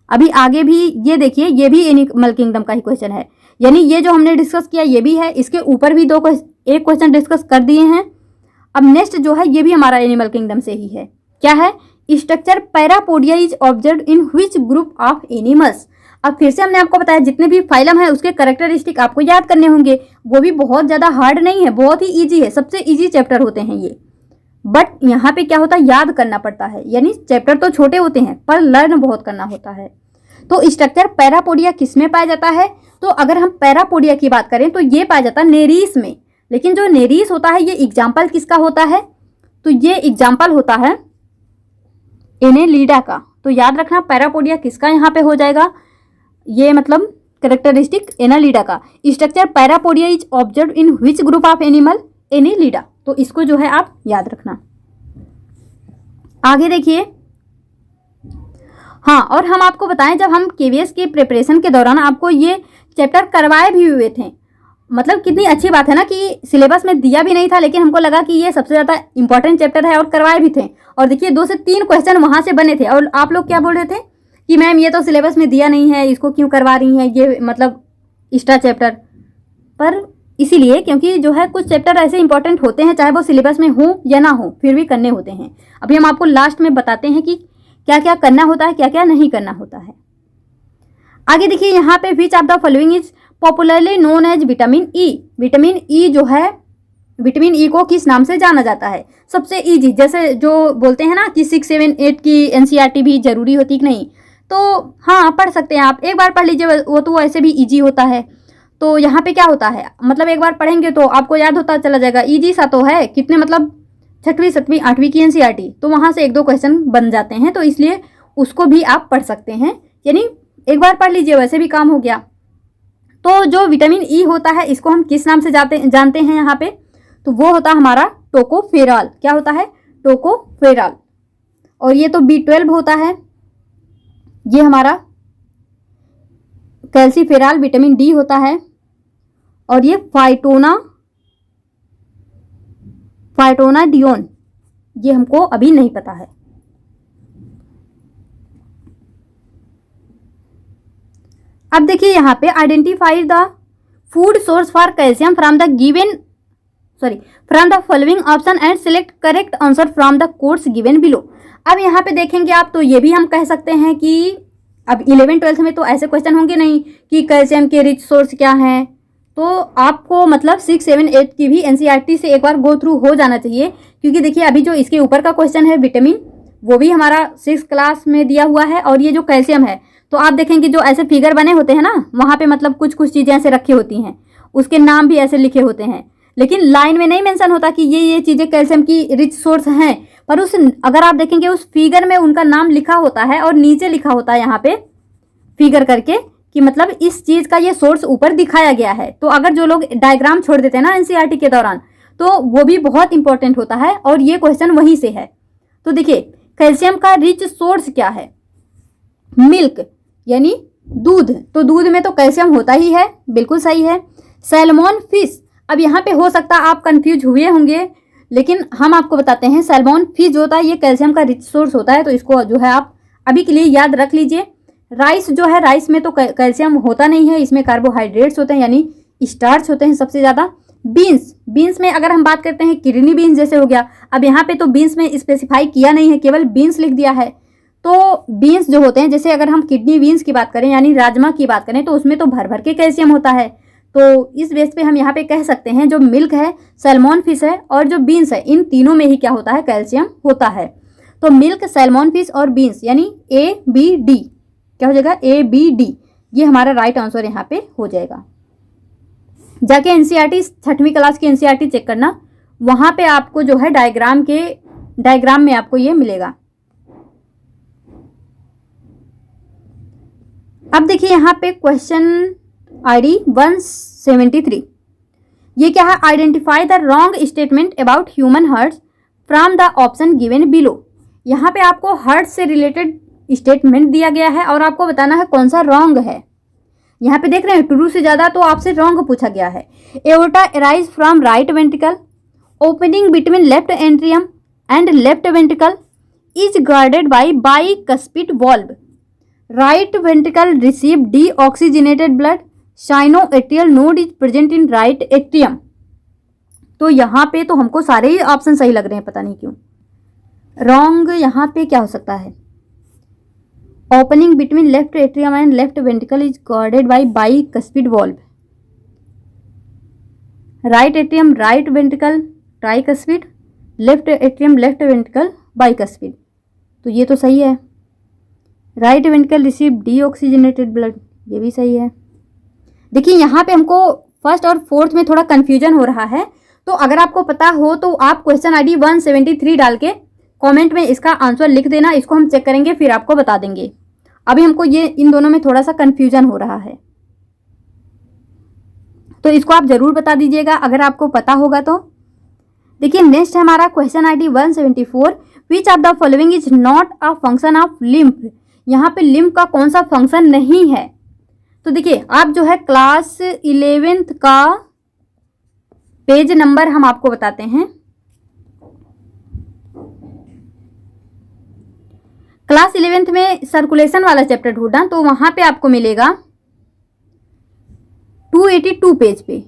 अभी आगे भी ये देखिए, ये भी एनिमल किंगडम का ही क्वेश्चन है। यानी ये जो हमने डिस्कस किया ये भी है, इसके ऊपर भी एक क्वेश्चन डिस्कस कर दिए हैं। अब नेक्स्ट जो है ये भी हमारा एनिमल किंगडम से ही है। क्या है, structure parapodia is observed in which group of animals. अब फिर से हमने आपको बताया जितने भी फाइलम है उसके कैरेक्टरिस्टिक आपको याद करने होंगे। वो भी बहुत ज़्यादा हार्ड नहीं है, बहुत ही ईजी है, सबसे ईजी चैप्टर होते हैं ये। बट यहाँ पे क्या होता है, याद करना पड़ता है। यानी चैप्टर तो छोटे होते हैं पर लर्न बहुत करना होता है। तो स्ट्रक्चर पैरापोडिया किस में पाया जाता है, तो अगर हम पैरापोडिया की बात करें तो ये पाया जाता है नेरीस में। लेकिन जो नेरीस होता है ये एग्जाम्पल किसका होता है, तो ये एग्जाम्पल होता है एनेलिडा का। तो याद रखना पैरापोडिया किसका यहाँ पे हो जाएगा, ये मतलब कैरेक्टरिस्टिक एनेलिडा का। Structure parapodia is observed in which group of animal, Annelida. तो इसको जो है आप याद रखना। आगे देखिए, हाँ, और हम आपको बताएं, जब हम केवीएस की प्रिपरेशन के दौरान आपको ये चैप्टर करवाए भी हुए थे। मतलब कितनी अच्छी बात है ना कि सिलेबस में दिया भी नहीं था, लेकिन हमको लगा कि ये सबसे ज़्यादा इंपॉर्टेंट चैप्टर है और करवाए भी थे। और देखिए 2 से 3 क्वेश्चन वहाँ से बने थे और आप लोग क्या बोल रहे थे कि मैम ये तो सिलेबस में दिया नहीं है, इसको क्यों करवा रही हैं, ये मतलब एक्स्ट्रा चैप्टर। पर इसीलिए क्योंकि जो है कुछ चैप्टर ऐसे इंपॉर्टेंट होते हैं, चाहे वो सिलेबस में हो या ना हो, फिर भी करने होते हैं। अभी हम आपको लास्ट में बताते हैं कि क्या क्या करना होता है, क्या क्या नहीं करना होता है। आगे देखिए यहाँ पे which of the following is popularly known as vitamin E. Vitamin E जो है, विटामिन ई को किस नाम से जाना जाता है? सबसे इजी, जैसे जो बोलते हैं ना कि 6, 7, 8 की एनसीईआरटी भी जरूरी होती कि नहीं, तो हाँ पढ़ सकते हैं आप, एक बार पढ़ लीजिए, वो तो ऐसे भी इजी होता है। तो यहाँ पे क्या होता है, मतलब एक बार पढ़ेंगे तो आपको याद होता चला जाएगा, इजी सा तो है, कितने मतलब 6वीं 7वीं 8वीं की एनसीईआरटी, तो वहाँ से 1-2 क्वेश्चन बन जाते हैं, तो इसलिए उसको भी आप पढ़ सकते हैं, यानी एक बार पढ़ लीजिए वैसे भी काम हो गया। तो जो विटामिन ई होता है इसको हम किस नाम से जानते हैं यहाँ पे, तो वो होता है हमारा टोकोफेरॉल। क्या होता है? टोकोफेरॉल। और ये तो B12 होता है, ये हमारा कैल्सीफेरॉल विटामिन डी होता है, और ये फाइटोनाडियोन, ये हमको अभी नहीं पता है। अब देखिए यहाँ पे identify the food source for calcium from the following option and select correct answer from the codes given below. अब यहाँ पे देखेंगे आप, तो ये भी हम कह सकते हैं कि अब 11-12 में तो ऐसे क्वेश्चन होंगे नहीं कि कैल्शियम के रिच सोर्स क्या हैं, तो आपको मतलब 6, 7, 8 की भी एनसीईआरटी से एक बार गो थ्रू हो जाना चाहिए, क्योंकि देखिए अभी जो इसके ऊपर का क्वेश्चन है विटामिन, वो भी हमारा 6th क्लास में दिया हुआ है, और ये जो कैल्शियम है, तो आप देखेंगे जो ऐसे फिगर बने होते हैं ना, वहाँ पे मतलब कुछ कुछ चीज़ें ऐसे रखी होती हैं, उसके नाम भी ऐसे लिखे होते हैं, लेकिन लाइन में नहीं मेंशन होता कि ये चीज़ें कैल्शियम की रिच सोर्स हैं, पर अगर आप देखेंगे उस फिगर में उनका नाम लिखा होता है और नीचे लिखा होता है यहाँ पे फिगर करके कि मतलब इस चीज़ का ये सोर्स ऊपर दिखाया गया है। तो अगर जो लोग डायग्राम छोड़ देते हैं ना एनसीईआरटी के दौरान, तो वो भी बहुत इंपॉर्टेंट होता है, और ये क्वेश्चन वहीं से है। तो देखिए कैल्शियम का रिच सोर्स क्या है? मिल्क, यानी दूध, तो दूध में तो कैल्शियम होता ही है, बिल्कुल सही है। सैल्मोन फिश, अब यहाँ पे हो सकता है आप कंफ्यूज हुए होंगे, लेकिन हम आपको बताते हैं सैल्मोन फिश जो होता है ये कैल्शियम का रिच सोर्स होता है, तो इसको जो है आप अभी के लिए याद रख लीजिए। राइस जो है, राइस में तो कैल्शियम होता नहीं है, इसमें कार्बोहाइड्रेट्स होते हैं, यानी स्टार्च होते हैं सबसे ज़्यादा। बीन्स में अगर हम बात करते हैं किडनी बीन्स जैसे हो गया, अब यहाँ पे तो बीन्स में स्पेसिफाई किया नहीं है, केवल बीन्स लिख दिया है। तो बीन्स जो होते हैं, जैसे अगर हम किडनी बीन्स की बात करें यानी राजमा की बात करें, तो उसमें तो भर भर के कैल्शियम होता है। तो इस बेस पे हम यहाँ पे कह सकते हैं जो मिल्क है, सैल्मोन फिश है और जो बीन्स है, इन तीनों में ही क्या होता है? कैल्शियम होता है। तो मिल्क, सैल्मोन फिश और बीन्स, यानी ABD क्या हो जाएगा? ABD, ये हमारा राइट आंसर यहाँ पे हो जाएगा। जाके एनसीईआरटी 6वीं क्लास की एनसीईआरटी चेक करना, वहाँ पे आपको जो है डायग्राम में आपको ये मिलेगा। अब देखिए यहाँ पे क्वेश्चन ID 173, ये क्या है? Identify the wrong statement about human heart from the option given below. यहाँ पे आपको हार्ट से रिलेटेड स्टेटमेंट दिया गया है और आपको बताना है कौन सा रॉन्ग है। यहाँ पे देख रहे हैं ट्रू से ज्यादा तो आपसे रॉन्ग पूछा गया है। Aorta arise from right ventricle, opening between left atrium and left ventricle is guarded by bicuspid valve, right ventricle receive deoxygenated blood, sinoatrial node is present in right atrium. तो यहाँ पे तो हमको सारे ही ऑप्शन सही लग रहे हैं, पता नहीं क्यों। रॉन्ग यहाँ पे क्या हो सकता है? Opening between left atrium and left ventricle is guarded by bicuspid valve, right atrium right ventricle tricuspid, left atrium left ventricle bicuspid, तो ये तो सही है। Right ventricle receive deoxygenated blood, ये भी सही है। देखिए यहाँ पे हमको फर्स्ट और फोर्थ में थोड़ा कंफ्यूजन हो रहा है, तो अगर आपको पता हो तो आप क्वेश्चन ID 173 डाल के कमेंट में इसका आंसर लिख देना, इसको हम चेक करेंगे फिर आपको बता देंगे। अभी हमको ये इन दोनों में थोड़ा सा कंफ्यूजन हो रहा है, तो इसको आप जरूर बता दीजिएगा अगर आपको पता होगा तो। देखिए नेक्स्ट है हमारा question ID 174, which of the following is not a function of lymph. यहाँ पे लिम्फ का कौन सा फंक्शन नहीं है। तो देखिए आप जो है क्लास 11th का पेज नंबर हम आपको बताते हैं। क्लास 11th में सर्कुलेशन वाला चैप्टर ढूंढना, तो वहां पे आपको मिलेगा 282 पेज पे।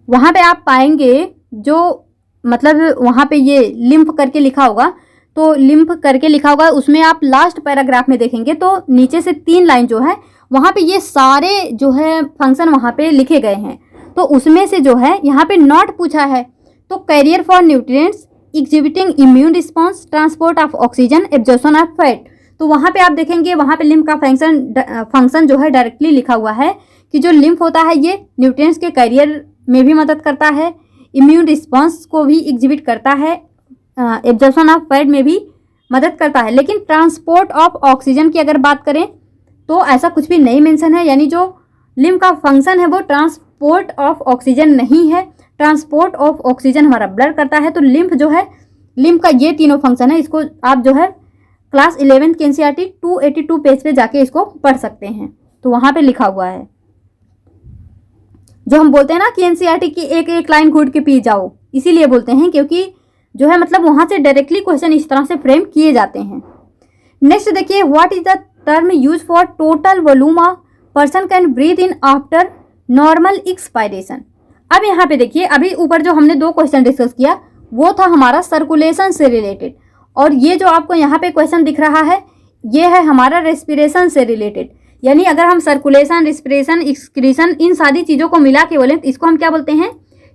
वहां पे आप पाएंगे जो मतलब वहां पे ये लिम्फ करके लिखा होगा, तो लिम्फ करके लिखा होगा, उसमें आप लास्ट पैराग्राफ में देखेंगे तो नीचे से 3 लाइन जो है वहां पे ये सारे जो है फंक्शन वहां पे लिखे गए हैं। तो उसमें से जो है यहाँ पे नॉट पूछा है, तो carrier for nutrients, exhibiting immune response, transport of oxygen, absorption of fat. तो वहां पे आप देखेंगे वहां पे लिम्फ का फंक्शन जो है डायरेक्टली लिखा हुआ है कि जो लिम्फ होता है ये न्यूट्रिएंट्स के कैरियर में भी मदद करता है, इम्यून रिस्पॉन्स को भी एग्जिबिट करता है, एब्जॉर्प्शन ऑफ फैट में भी मदद करता है। लेकिन ट्रांसपोर्ट ऑफ ऑक्सीजन की अगर बात करें तो ऐसा कुछ भी नहीं मेंशन है, यानी जो लिम्फ का फंक्शन है वो ट्रांसपोर्ट ऑफ ऑक्सीजन नहीं है। ट्रांसपोर्ट ऑफ ऑक्सीजन हमारा ब्लड करता है। तो लिम्फ जो है, लिम्फ का ये तीनों फंक्शन है, इसको आप जो है क्लास 11 के एनसीईआरटी 282 पेज पे जाके इसको पढ़ सकते हैं। तो वहां पे लिखा हुआ है, जो हम बोलते हैं ना कि एनसीईआरटी की एक एक लाइन घूट के पी जाओ, इसीलिए बोलते हैं क्योंकि जो है मतलब वहां से डायरेक्टली क्वेश्चन इस तरह से फ्रेम किए जाते हैं। नेक्स्ट देखिए, what is the term use for total volume a person can breathe in after normal expiration. अब यहाँ पे देखिए, अभी ऊपर जो हमने 2 क्वेश्चन डिस्कस किया वो था हमारा सर्कुलेशन से रिलेटेड, और ये जो आपको यहाँ पे क्वेश्चन दिख रहा है ये है हमारा रेस्पिरेशन से रिलेटेड। यानी अगर हम सर्कुलेशन, रेस्पिरेशन, एक्सक्रीशन इन सारी चीज़ों को मिला के बोलें तो इसको हम क्या बोलते हैं,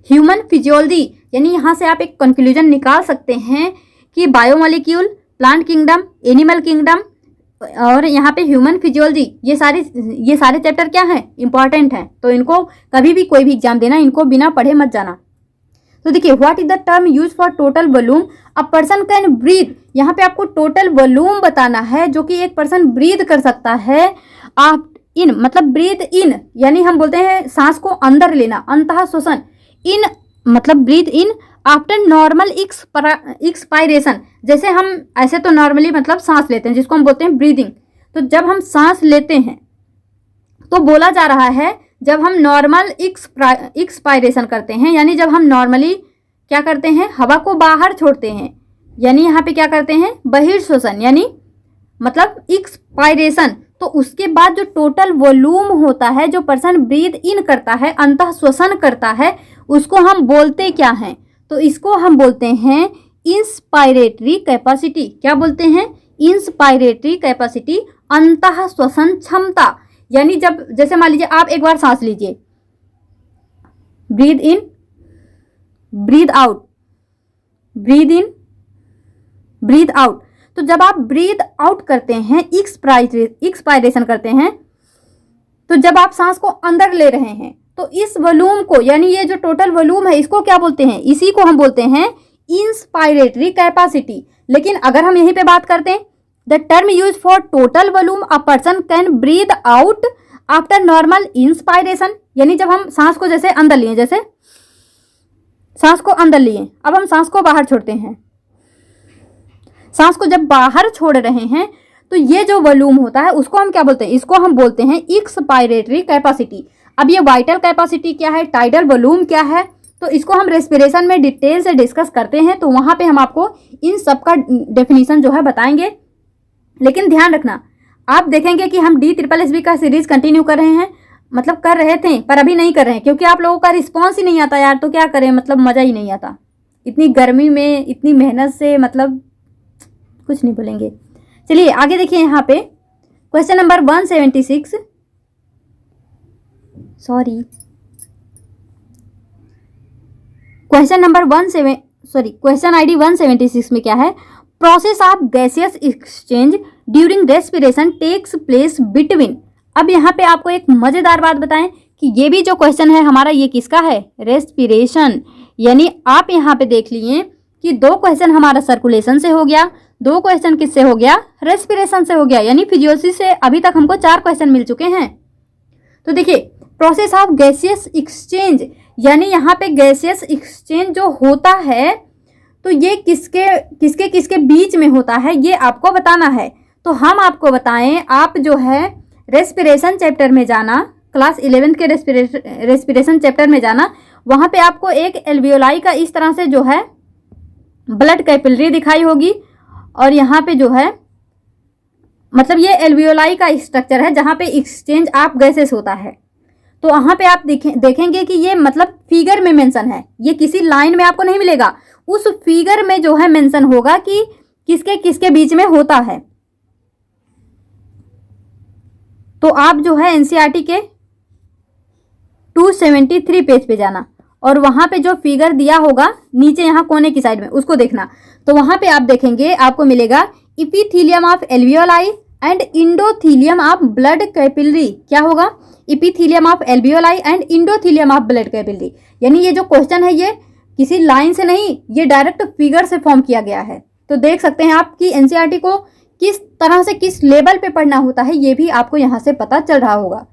ह्यूमन फिजियोलॉजी। यानी यहाँ से आप एक कंक्लूजन निकाल सकते हैं कि biomolecule, plant kingdom, animal kingdom और यहाँ पे ह्यूमन फिजियोलॉजी, ये सारे चैप्टर क्या हैं, इंपॉर्टेंट हैं। तो इनको कभी भी कोई भी एग्जाम देना, इनको बिना पढ़े मत जाना। तो देखिए, what is the term use for total volume a person can breathe. यहाँ पे आपको टोटल वॉल्यूम बताना है जो कि एक पर्सन ब्रीथ कर सकता है। आप इन मतलब ब्रीथ इन, यानी हम बोलते हैं सांस को अंदर लेना, अंतः श्वसन। इन मतलब breathe in after normal expiration. जैसे हम ऐसे तो नॉर्मली मतलब सांस लेते हैं जिसको हम बोलते हैं ब्रीदिंग। तो जब हम सांस लेते हैं तो बोला जा रहा है जब हम नॉर्मल एक्सपायरेशन करते हैं, यानी जब हम नॉर्मली क्या करते हैं, हवा को बाहर छोड़ते हैं, यानी यहाँ पे क्या करते हैं, बहिर्श्वसन, यानी मतलब एक्सपायरेशन। तो उसके बाद जो टोटल वॉल्यूम होता है जो पर्सन ब्रीथ इन करता है, अंतः श्वसन करता है, उसको हम बोलते क्या हैं, तो इसको हम बोलते हैं इंस्पायरेटरी कैपेसिटी। क्या बोलते हैं, इंस्पायरेटरी कैपेसिटी, अंतः श्वसन क्षमता। यानी जब जैसे मान लीजिए आप एक बार सांस लीजिए, ब्रीथ इन, ब्रीथ आउट, ब्रीथ इन, ब्रीथ आउट। तो जब आप ब्रीथ आउट करते हैं, एक्सपायरेशन करते हैं, तो जब आप सांस को अंदर ले रहे हैं तो इस वॉल्यूम को, यानी ये जो टोटल वॉल्यूम है इसको क्या बोलते हैं, इसी को हम बोलते हैं इंस्पायरेटरी कैपेसिटी। लेकिन अगर हम यहीं पे बात करते हैं, the term use for total volume a person can breathe out after normal inspiration. यानी जब हम सांस को जैसे अंदर लिए, जैसे सांस को अंदर लिए, अब हम सांस को बाहर छोड़ते हैं, सांस को जब बाहर छोड़ रहे हैं तो ये जो वॉल्यूम होता है उसको हम क्या बोलते हैं, इसको हम बोलते हैं एक्सपायरेटरी कैपेसिटी। अब ये वाइटल कैपेसिटी क्या है, टाइडल वॉल्यूम क्या है, तो इसको हम रेस्पिरेशन में डिटेल से डिस्कस करते हैं, तो वहाँ पे हम आपको इन सब का डेफिनेशन जो है बताएंगे। लेकिन ध्यान रखना, आप देखेंगे कि हम DSSB का सीरीज कंटिन्यू कर रहे हैं, मतलब कर रहे थे पर अभी नहीं कर रहे हैं क्योंकि आप लोगों का रिस्पॉन्स ही नहीं आता यार। तो क्या करें, मतलब मज़ा ही नहीं आता, इतनी गर्मी में इतनी मेहनत से, मतलब कुछ नहीं बोलेंगे। चलिए आगे देखिए, यहाँ पे question number 176, sorry question number question ID 176 में क्या है, process of gaseous exchange during respiration takes place between. अब यहाँ पे आपको एक मजेदार बात बताएं कि ये भी जो क्वेश्चन है हमारा ये किसका है, रेस्पिरेशन। यानी आप यहाँ पे देख लिए कि 2 क्वेश्चन हमारा सर्कुलेशन से हो गया, 2 क्वेश्चन किससे हो गया, रेस्पिरेशन से हो गया। यानी फिजियोलॉजी से अभी तक हमको 4 क्वेश्चन मिल चुके हैं। तो देखिए, प्रोसेस ऑफ गैसियस एक्सचेंज, यानी यहाँ पे गैसियस एक्सचेंज जो होता है तो ये किसके बीच में होता है ये आपको बताना है। तो हम आपको बताएं, आप जो है रेस्पिरेशन चैप्टर में जाना, क्लास 11th के रेस्पिरेशन चैप्टर में जाना, वहाँ पे आपको एक एल्वियोलाई का इस तरह से जो है ब्लड कैपिलरी दिखाई होगी, और यहाँ पे जो है मतलब ये एल्वियोलाई का स्ट्रक्चर है जहाँ पे एक्सचेंज ऑफ गैसेस होता है। तो वहाँ पे आप देखेंगे कि ये मतलब फिगर में मेंशन है, ये किसी लाइन में आपको नहीं मिलेगा, उस फिगर में जो है मेंशन होगा कि किसके किसके बीच में होता है। तो आप जो है एनसीईआरटी के 273 पेज पे जाना, और वहाँ पे जो फिगर दिया होगा नीचे यहाँ कोने की साइड में उसको देखना। तो वहाँ पे आप देखेंगे आपको मिलेगा epithelium of alveoli and endothelium of blood capillary. क्या होगा? Epithelium of alveoli and endothelium of blood capillary. यानी ये जो क्वेश्चन है ये किसी लाइन से नहीं, ये डायरेक्ट फिगर से फॉर्म किया गया है। तो देख सकते हैं आप कि एनसीईआरटी को किस तरह से किस लेवल पे पढ़ना होता है, ये भी आपको यहाँ से पता चल रहा होगा।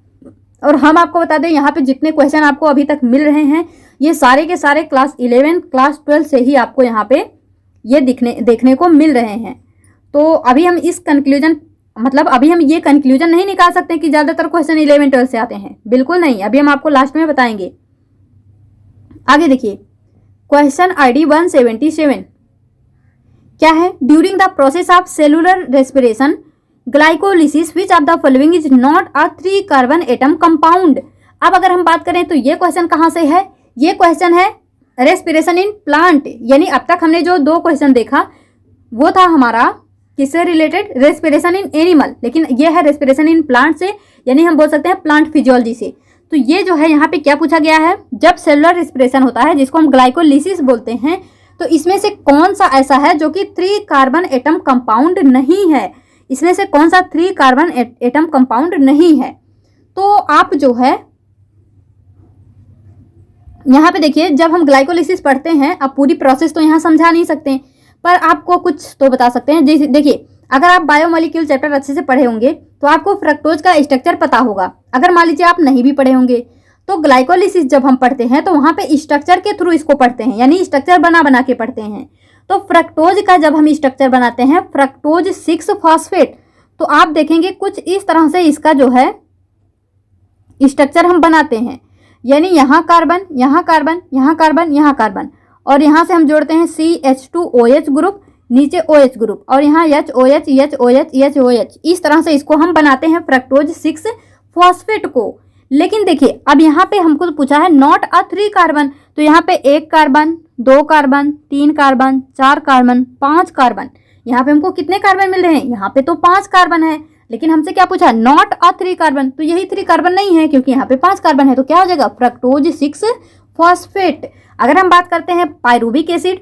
और हम आपको बता दें, यहाँ पे जितने क्वेश्चन आपको अभी तक मिल रहे हैं ये सारे के सारे क्लास 11 क्लास 12 से ही आपको यहाँ पे ये देखने को मिल रहे हैं। तो अभी हम इस कंक्लूजन मतलब अभी हम ये कंक्लूजन नहीं निकाल सकते कि ज़्यादातर क्वेश्चन 11 12 से आते हैं, बिल्कुल नहीं। अभी हम आपको लास्ट में बताएंगे। आगे देखिए क्वेश्चन ID 177 क्या है? During the process of cellular respiration glycolysis which of the following is not a 3 carbon atom compound. अब अगर हम बात करें तो ये क्वेश्चन कहाँ से है? ये क्वेश्चन है रेस्पिरेशन इन प्लांट। यानी अब तक हमने जो 2 क्वेश्चन देखा वो था हमारा किससे रिलेटेड? रेस्पिरेशन इन एनिमल, लेकिन ये है रेस्पिरेशन इन प्लांट से, यानी हम बोल सकते हैं प्लांट फिजियोलॉजी से। तो ये जो है यहाँ पे क्या पूछा गया है, जब सेलुलर रेस्पिरेशन होता है जिसको हम ग्लाइकोलिसिस बोलते हैं, तो इसमें से कौन सा ऐसा है जो कि 3 कार्बन एटम कंपाउंड नहीं है? इसमें से कौन सा 3 कार्बन एटम कंपाउंड नहीं है? तो आप जो है यहाँ पे देखिए, जब हम ग्लाइकोलिसिस पढ़ते हैं, अब पूरी प्रोसेस तो यहाँ समझा नहीं सकते पर आपको कुछ तो बता सकते हैं। जैसे देखिए, अगर आप बायोमोलिक्यूल चैप्टर अच्छे से पढ़े होंगे तो आपको फ्रक्टोज का स्ट्रक्चर पता होगा। अगर मान लीजिए आप नहीं भी पढ़े होंगे तो ग्लाइकोलिसिस जब हम पढ़ते हैं तो वहाँ पे स्ट्रक्चर के थ्रू इसको पढ़ते हैं, यानी स्ट्रक्चर बना के पढ़ते हैं। तो फ्रक्टोज का जब हम स्ट्रक्चर बनाते हैं फ्रक्टोज 6 फॉस्फेट, तो आप देखेंगे कुछ इस तरह से इसका जो है स्ट्रक्चर हम बनाते हैं। यानी यहाँ कार्बन, यहाँ कार्बन, यहाँ कार्बन, यहाँ कार्बन, और यहाँ से हम जोड़ते हैं CH2OH ग्रुप, नीचे OH ग्रुप, और यहाँ HOH HOH HOH। इस तरह से इसको हम बनाते हैं फ्रक्टोज 6 फॉस्फेट को। लेकिन देखिए अब यहाँ पे हमको पूछा है नॉट अ 3 कार्बन, तो यहाँ पे 1 carbon, 2 carbon, 3 carbon, 4 carbon, 5 carbon. यहाँ पे हमको कितने कार्बन मिल रहे हैं? यहाँ पे तो 5 कार्बन है, लेकिन हमसे क्या पूछा? नॉट अ 3 कार्बन, तो यही 3 कार्बन नहीं है क्योंकि यहाँ पे 5 कार्बन है। तो क्या हो जाएगा? Fructose 6 phosphate. अगर हम बात करते हैं पायरूविक एसिड,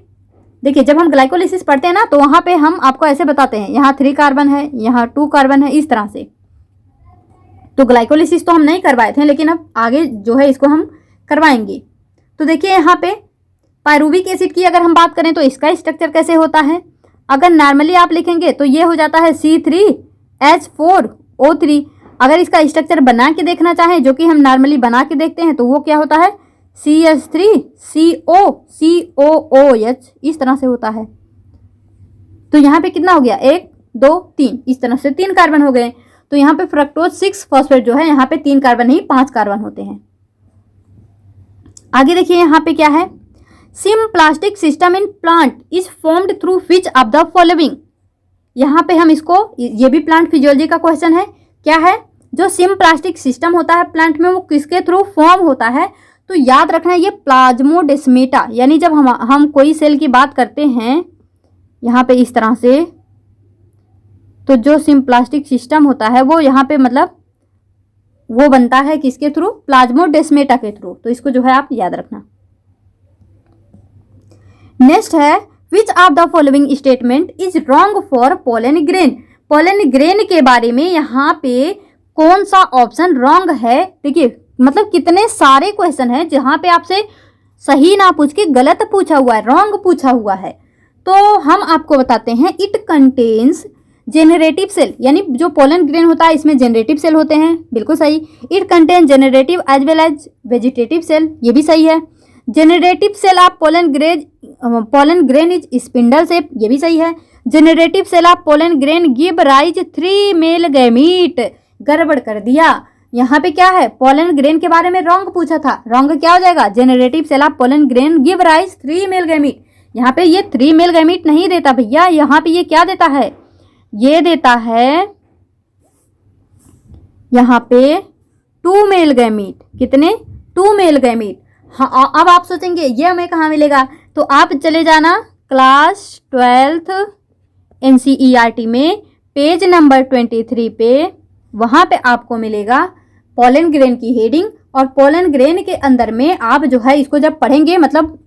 देखिए जब हम ग्लाइकोलिसिस पढ़ते हैं ना तो वहाँ पे हम आपको ऐसे बताते हैं, यहाँ 3 कार्बन है, यहाँ 2 कार्बन है, इस तरह से। तो ग्लाइकोलिसिस तो हम नहीं करवाए थे, लेकिन अब आगे जो है इसको हम करवाएंगे। तो देखिए यहाँ पे पायरूविक एसिड की अगर हम बात करें तो इसका स्ट्रक्चर कैसे होता है? अगर नॉर्मली आप लिखेंगे तो ये हो जाता है C3H4O3। अगर इसका स्ट्रक्चर बना के देखना चाहें, जो कि हम नॉर्मली बना के देखते हैं, तो वो क्या होता है? CH3COCOOH, इस तरह से होता है। तो यहाँ पे कितना हो गया? 1 2 3, इस तरह से 3 कार्बन हो गए। तो यहाँ पे फ्रक्टोज 6 फॉस्फेट जो है, यहाँ पे 3 कार्बन नहीं 5 कार्बन होते हैं। आगे देखिए यहाँ पे क्या है? Symplastic system in plant is formed through which of the following. यहाँ पे हम इसको, ये भी प्लांट फिजियोलॉजी का क्वेश्चन है। क्या है? जो सिम्प्लास्टिक सिस्टम होता है प्लांट में, वो किसके थ्रू फॉर्म होता है? तो याद रखना ये प्लाज्मोडेस्माटा। यानी जब हम कोई सेल की बात करते हैं यहाँ पे इस तरह से, तो जो सिम्प्लास्टिक सिस्टम होता है वो यहाँ पे मतलब वो बनता है किसके थ्रू? प्लाज्मोडेस्माटा के थ्रू। तो इसको जो है आप याद रखना। नेक्स्ट है विच of the following statement is wrong for pollen grain. Pollen grain के बारे में यहाँ पे कौन सा ऑप्शन रॉन्ग है? देखिए मतलब कितने सारे क्वेश्चन हैं जहाँ पे आपसे सही ना पूछ के गलत पूछा हुआ है, रॉन्ग पूछा हुआ है। तो हम आपको बताते हैं इट कंटेन्स जेनरेटिव सेल, यानी जो पोलन ग्रेन होता है इसमें जेनरेटिव सेल होते हैं, बिल्कुल सही। It contain generative as well as vegetative cell, ये भी सही है। Generative cell of pollen grain is spindle shape, ये भी सही है। Generative cell of pollen grain give rise 3 male gamete. गड़बड़ कर दिया, यहाँ पे क्या है, पोलन ग्रेन के बारे में रॉन्ग पूछा था। रॉन्ग क्या हो जाएगा, generative cell of pollen grain give rise 3 male gamete. यहाँ पे ये 3 मेल गैमीट नहीं देता भैया, यहाँ पे ये क्या देता है, ये देता है यहाँ पे 2 मेल गैमीट। कितने, 2 मेल गैमीट। हाँ, अब आप सोचेंगे ये हमें कहाँ मिलेगा, तो आप चले जाना क्लास 12th NCERT में पेज नंबर 23 पे, वहाँ पे आपको मिलेगा पोलन ग्रेन की हेडिंग। और पोलन ग्रेन के अंदर में आप जो है इसको जब पढ़ेंगे, मतलब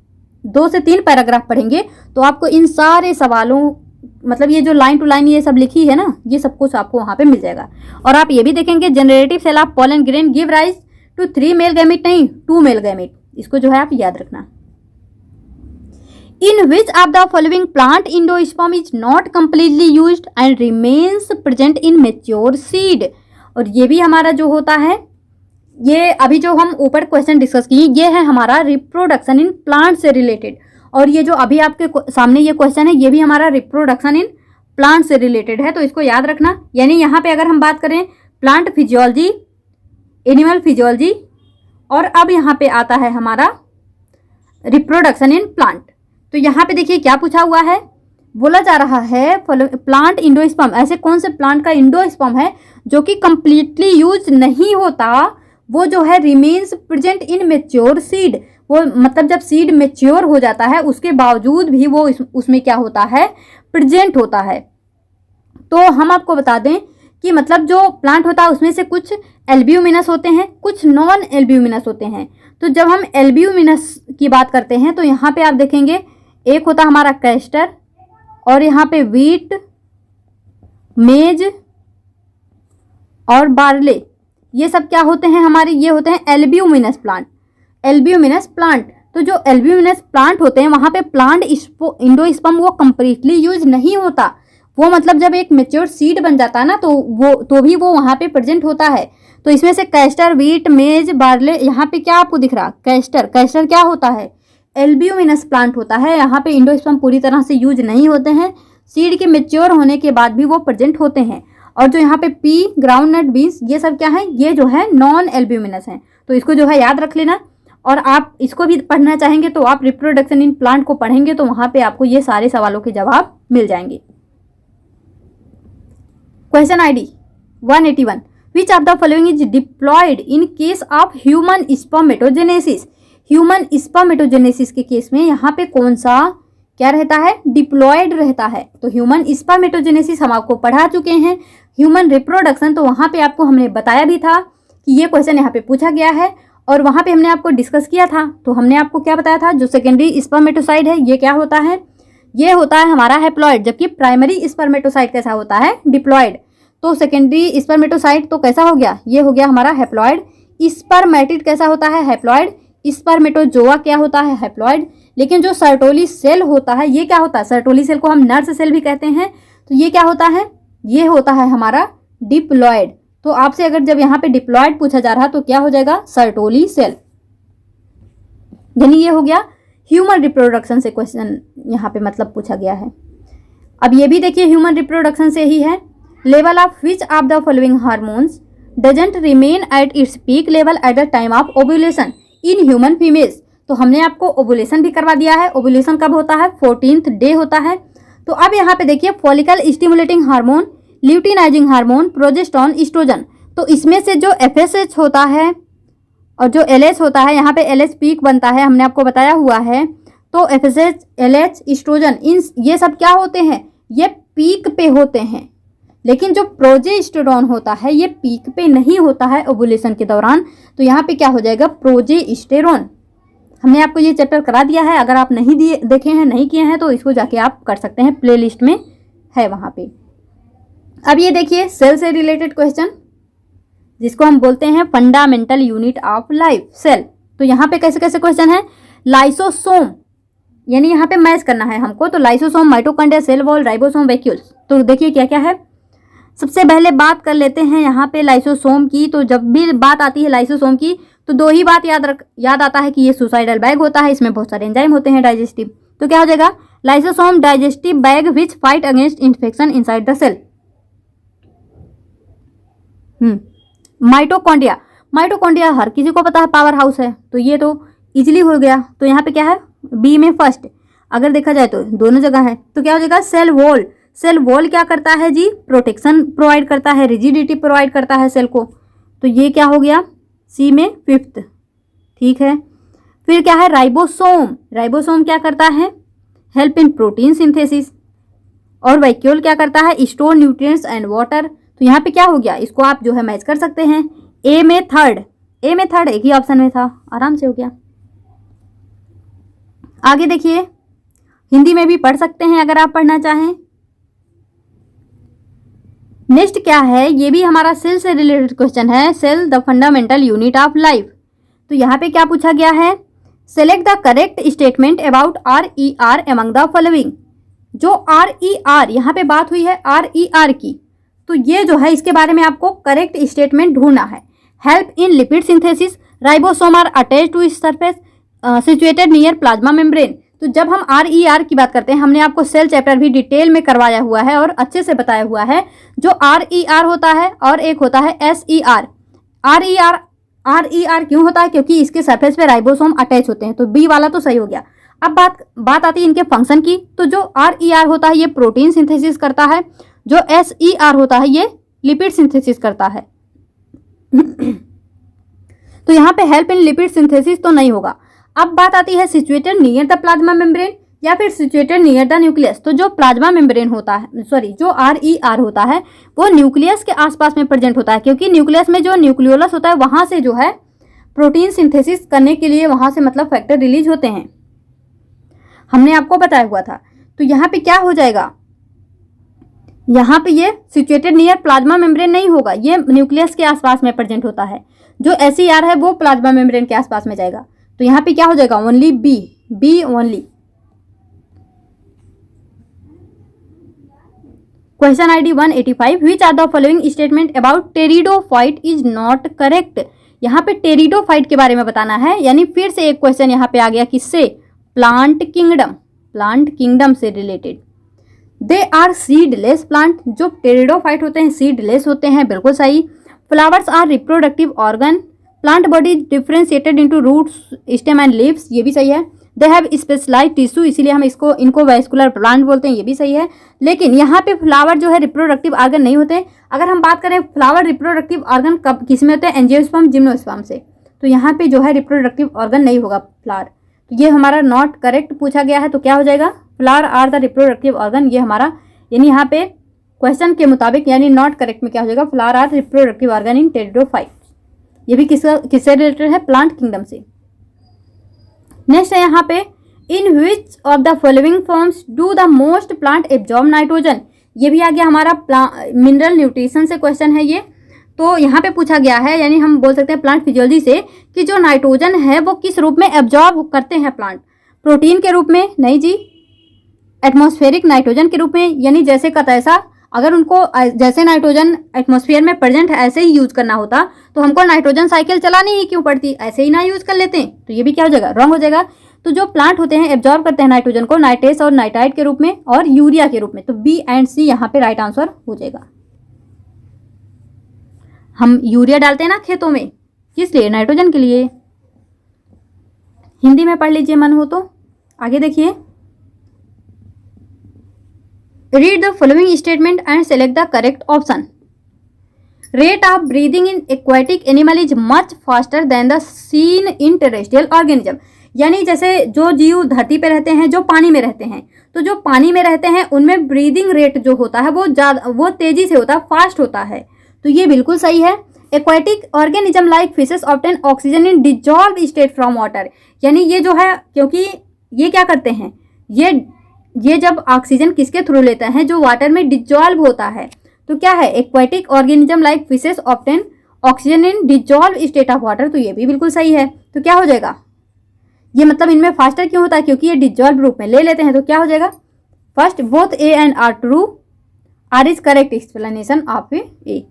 2 से 3 पैराग्राफ पढ़ेंगे, तो आपको इन सारे सवालों, मतलब ये जो लाइन टू लाइन ये सब लिखी है ना, ये सब कुछ आपको वहाँ पे मिल जाएगा। और आप ये भी देखेंगे generative cell of pollen grain give rise to 3 male gamete, नहीं 2 मेल गैमीट। इसको जो है आप याद रखना। In which of the following plant endosperm is not completely used and remains present in mature seed. और ये भी हमारा जो होता है, ये अभी जो हम ऊपर क्वेश्चन डिस्कस किए, ये है हमारा रिप्रोडक्शन इन प्लांट से रिलेटेड। और ये जो अभी आपके सामने ये क्वेश्चन है, ये भी हमारा रिप्रोडक्शन इन प्लांट से रिलेटेड है, तो इसको याद रखना। यानी यहाँ पे अगर हम बात करें प्लांट फिजियोलॉजी, एनिमल फिजियोलॉजी, और अब यहाँ पे आता है हमारा रिप्रोडक्शन इन प्लांट। तो यहाँ पे देखिए क्या पूछा हुआ है, बोला जा रहा है प्लांट एंडोस्पर्म, ऐसे कौन से प्लांट का एंडोस्पर्म है जो कि कंप्लीटली यूज नहीं होता, वो जो है remains present in mature seed. वो मतलब जब सीड मैच्योर हो जाता है उसके बावजूद भी वो उसमें क्या होता है, प्रेजेंट होता है। तो हम आपको बता दें कि मतलब जो प्लांट होता है उसमें से कुछ एल्ब्यूमिनस होते हैं, कुछ नॉन एल्ब्यूमिनस होते हैं। तो जब हम एल्ब्यूमिनस की बात करते हैं तो यहाँ पे आप देखेंगे एक होता हमारा कैस्टर, और यहाँ पे वीट, मेज और बार्ले, ये सब क्या होते हैं हमारे, ये होते हैं एल्ब्यूमिनस प्लांट। एल्ब्यूमिनस प्लांट, तो जो एल्ब्यूमिनस प्लांट होते हैं वहाँ पे प्लांट एंडोस्पर्म वो कंप्लीटली यूज नहीं होता। वो मतलब जब एक मैच्योर सीड बन जाता है ना, तो भी वो वहाँ पे प्रेजेंट होता है। तो इसमें से कैस्टर, वीट, मेज, बार्ले, यहाँ पे क्या आपको दिख रहा, कैस्टर। कैस्टर क्या होता है, एल्ब्यूमिनस प्लांट होता है। यहाँ पे एंडोस्पर्म पूरी तरह से यूज नहीं होते हैं, सीड के मैच्योर होने के बाद भी वो प्रेजेंट होते हैं। और जो यहाँ पे पी, ग्राउंडनट, बीन्स, ये सब क्या है, ये जो है नॉन एल्ब्यूमिनस हैं। तो इसको जो है याद रख लेना। और आप इसको भी पढ़ना चाहेंगे तो आप रिप्रोडक्शन इन प्लांट को पढ़ेंगे, तो वहाँ पे आपको ये सारे सवालों के जवाब मिल जाएंगे। Question ID 181, which of the following is diploid in case of human spermatogenesis. Human spermatogenesis के केस में यहाँ पे कौन सा क्या रहता है, डिप्लॉयड रहता है। तो ह्यूमन स्पर्मेटोजेनेसिस हम आपको पढ़ा चुके हैं। ह्यूमन रिप्रोडक्शन, तो वहाँ पे आपको हमने बताया भी था कि ये क्वेश्चन यहाँ पे पूछा गया है, और वहाँ पे हमने आपको डिस्कस किया था। तो हमने आपको क्या बताया था, जो सेकेंडरी स्पर्मेटोसाइड है ये क्या होता है, ये होता है हमारा हैप्लॉइड, जबकि प्राइमरी स्पर्मेटोसाइड कैसा होता है, डिप्लॉयड। तो सेकेंडरी स्पर्मेटोसाइड तो कैसा हो गया, ये हो गया हमारा हैप्लॉइड। स्पर्मेटिड कैसा होता है, हैप्लॉइड। स्पर्मेटोजोआ क्या होता है, हैप्लॉइड। लेकिन जो सर्टोली सेल होता है ये क्या होता है, सर्टोली सेल को हम नर्स सेल भी कहते हैं, तो ये क्या होता है, ये होता है हमारा डिप्लॉयड। तो आपसे अगर जब यहाँ पे डिप्लॉयड पूछा जा रहा तो क्या हो जाएगा, सर्टोली सेल। यानी ये हो गया ह्यूमन रिप्रोडक्शन से क्वेश्चन यहाँ पे मतलब पूछा गया है। अब ये भी देखिए ह्यूमन रिप्रोडक्शन से ही है। Level of which of the following hormones doesn't remain at its peak level at the time of ovulation in human females. तो हमने आपको ओव्यूलेशन भी करवा दिया है। ओव्यूलेशन कब होता है, 14th डे होता है। तो अब यहाँ पे देखिए follicle stimulating hormone, luteinizing hormone, progesterone, estrogen. तो इसमें से जो FSH होता है और जो LH होता है, यहाँ पे LH पीक बनता है, हमने आपको बताया हुआ है। तो FSH, LH, एस्ट्रोजन, इन ये सब क्या होते हैं, ये पीक पे होते हैं। लेकिन जो प्रोजेस्टेरोन होता है ये पीक पे नहीं होता है ओव्यूलेशन के दौरान। तो यहाँ पे क्या हो जाएगा, प्रोजेस्टेरोन। हमने आपको ये चैप्टर करा दिया है, अगर आप नहीं देखे हैं, नहीं किए हैं, तो इसको जाके आप कर सकते हैं, प्लेलिस्ट में है वहाँ पे। अब ये देखिए सेल से रिलेटेड क्वेश्चन, जिसको हम बोलते हैं fundamental unit of life, cell. तो यहाँ पे कैसे कैसे क्वेश्चन है, लाइसोसोम, यानी यहाँ पे मैच करना है हमको। तो lysosome, mitochondria, cell wall, ribosome, vacuoles. तो देखिए क्या क्या है। सबसे पहले बात कर लेते हैं यहाँ पे लाइसोसोम की। तो जब भी बात आती है लाइसोसोम की तो दो ही बात याद आता है कि ये सुसाइडल बैग होता है, इसमें बहुत सारे एंजाइम होते हैं डाइजेस्टिव। तो क्या हो जाएगा, lysosome digestive bag which fight against infection inside the cell. Mitochondria, mitochondria हर किसी को पता है पावर हाउस है, तो ये तो इजीली हो गया। तो यहाँ पे क्या है, बी में फर्स्ट अगर देखा जाए तो दोनों जगह है, तो क्या हो जाएगा सेल वॉल। सेल वॉल क्या करता है जी, प्रोटेक्शन प्रोवाइड करता है, रिजिडिटी प्रोवाइड करता है सेल को, तो ये क्या हो गया सी में फिफ्थ। ठीक है, फिर क्या है राइबोसोम, राइबोसोम क्या करता है, हेल्प इन प्रोटीन सिंथेसिस। और वैक्यूल क्या करता है, स्टोर न्यूट्रिएंट्स एंड वाटर। तो यहाँ पे क्या हो गया, इसको आप जो है मैच कर सकते हैं। ए में थर्ड, ए में थर्ड एक ही ऑप्शन में था, आराम से हो गया। आगे देखिए, हिंदी में भी पढ़ सकते हैं अगर आप पढ़ना चाहें। नेक्स्ट क्या है, ये भी हमारा सेल से रिलेटेड क्वेश्चन है, cell the fundamental unit of life. तो यहाँ पे क्या पूछा गया है, select the correct statement about RER among the following. जो RER यहाँ पे बात हुई है RER की, तो ये जो है इसके बारे में आपको करेक्ट स्टेटमेंट ढूंढना है। Help in lipid synthesis, ribosome are attach to its surface situated near plasma membrane. तो जब हम RER की बात करते हैं, हमने आपको सेल चैप्टर भी डिटेल में करवाया हुआ है और अच्छे से बताया हुआ है। जो RER होता है और एक होता है SER। RER क्यों होता है, क्योंकि इसके सरफेस पे राइबोसोम अटैच होते हैं, तो बी वाला तो सही हो गया। अब बात आती है इनके फंक्शन की। तो जो RER होता है ये प्रोटीन सिंथेसिस करता है, जो SER होता है ये लिपिड सिंथेसिस करता है। तो यहाँ पे हेल्प इन लिपिड सिंथेसिस तो नहीं होगा। अब बात आती है situated near the plasma membrane या फिर सिचुएटेड नियर द न्यूक्लियस। तो जो प्लाज्मा मेम्ब्रेन होता है, जो RER होता है वो न्यूक्लियस के आसपास में प्रेजेंट होता है, क्योंकि न्यूक्लियस में जो न्यूक्लियोलस होता है वहां से जो है प्रोटीन सिंथेसिस करने के लिए वहां से मतलब फैक्टर रिलीज होते हैं, हमने आपको बताया हुआ था। तो यहाँ पे क्या हो जाएगा, यहाँ पे ये सिचुएटेड नियर प्लाज्मा मेम्ब्रेन नहीं होगा, ये न्यूक्लियस के आसपास में प्रेजेंट होता है। जो SER है वो प्लाज्मा मेम्ब्रेन के आसपास में जाएगा, तो यहाँ पे क्या हो जाएगा only B only. Question ID 185, which are the following statement about pteridophyte is not correct. यहाँ पे टेरिडोफाइट के बारे में बताना है, यानी फिर से एक क्वेश्चन यहाँ पे आ गया किससे, प्लांट किंगडम से रिलेटेड। दे आर सीडलेस प्लांट, जो टेरिडोफाइट होते हैं सीडलेस होते हैं, बिल्कुल सही। Flowers are reproductive organ, plant body differentiated into roots, stem and leaves, ये भी सही है। दे हैव स्पेशलाइज्ड टिश्यू, इसीलिए हम इनको वैस्कुलर प्लांट बोलते हैं, ये भी सही है। लेकिन यहाँ पे फ्लावर जो है रिप्रोडक्टिव ऑर्गन नहीं होते। अगर हम बात करें फ्लावर रिप्रोडक्टिव ऑर्गन कब किस में होते हैं, एंजियोस्पर्म जिम्नोस्पर्म से, तो यहाँ पे जो है रिप्रोडक्टिव ऑर्गन नहीं होगा फ्लावर, तो ये हमारा नॉट करेक्ट पूछा गया है। तो क्या हो जाएगा, flower are the reproductive organ, ये हमारा यानी यहाँ पे क्वेश्चन के मुताबिक यानी नॉट करेक्ट में क्या हो जाएगा, flower are reproductive organ in pteridophyte. ये भी किससे रिलेटेड है, प्लांट किंगडम से। नेक्स्ट है यहाँ पे, in which of the following forms do the most plant absorb nitrogen. ये भी आ गया हमारा मिनरल न्यूट्रिशन से क्वेश्चन है ये। तो यहाँ पे पूछा गया है, यानी हम बोल सकते हैं प्लांट फिजियोलॉजी से, कि जो नाइट्रोजन है वो किस रूप में एब्जॉर्ब करते हैं प्लांट, प्रोटीन के रूप में नहीं जी, एटमॉस्फेरिक नाइट्रोजन के रूप में, यानी जैसे का तैसा। अगर उनको जैसे नाइट्रोजन एटमॉस्फेयर में प्रेजेंट है ऐसे ही यूज करना होता तो हमको नाइट्रोजन साइकिल चलानी ही क्यों पड़ती, ऐसे ही ना यूज कर लेते। तो ये भी क्या हो जाएगा, रॉन्ग हो जाएगा। तो जो प्लांट होते हैं एब्जॉर्ब करते हैं नाइट्रोजन को नाइट्रेस और नाइट्राइट के रूप में और यूरिया के रूप में, तो बी एंड सी यहाँ पे राइट आंसर हो जाएगा। हम यूरिया डालते हैं ना खेतों में, किस लिए, नाइट्रोजन के लिए। हिंदी में पढ़ लीजिए मन हो तो। आगे देखिए, read the following statement and select the correct option. Rate of breathing in aquatic animal is much faster than the seen in terrestrial organism. यानी जैसे जो जीव धरती पे रहते हैं, जो पानी में रहते हैं, तो जो पानी में रहते हैं उनमें ब्रीदिंग रेट जो होता है वो तेजी से होता है, फास्ट होता है। तो ये बिल्कुल सही है। Aquatic organism like fishes obtain oxygen in dissolve state from water. यानी ये जो है, क्योंकि ये क्या करते हैं, ये जब ऑक्सीजन किसके थ्रू लेते हैं, जो वाटर में डिजॉल्व होता है, तो क्या है, aquatic organism like fishes obtain oxygen in dissolve state of water. तो ये भी बिल्कुल सही है। तो क्या हो जाएगा, ये मतलब इनमें फास्टर क्यों होता है, क्योंकि ये डिजॉल्व रूप में ले लेते हैं। तो क्या हो जाएगा, first both A and R true, R is correct explanation of A.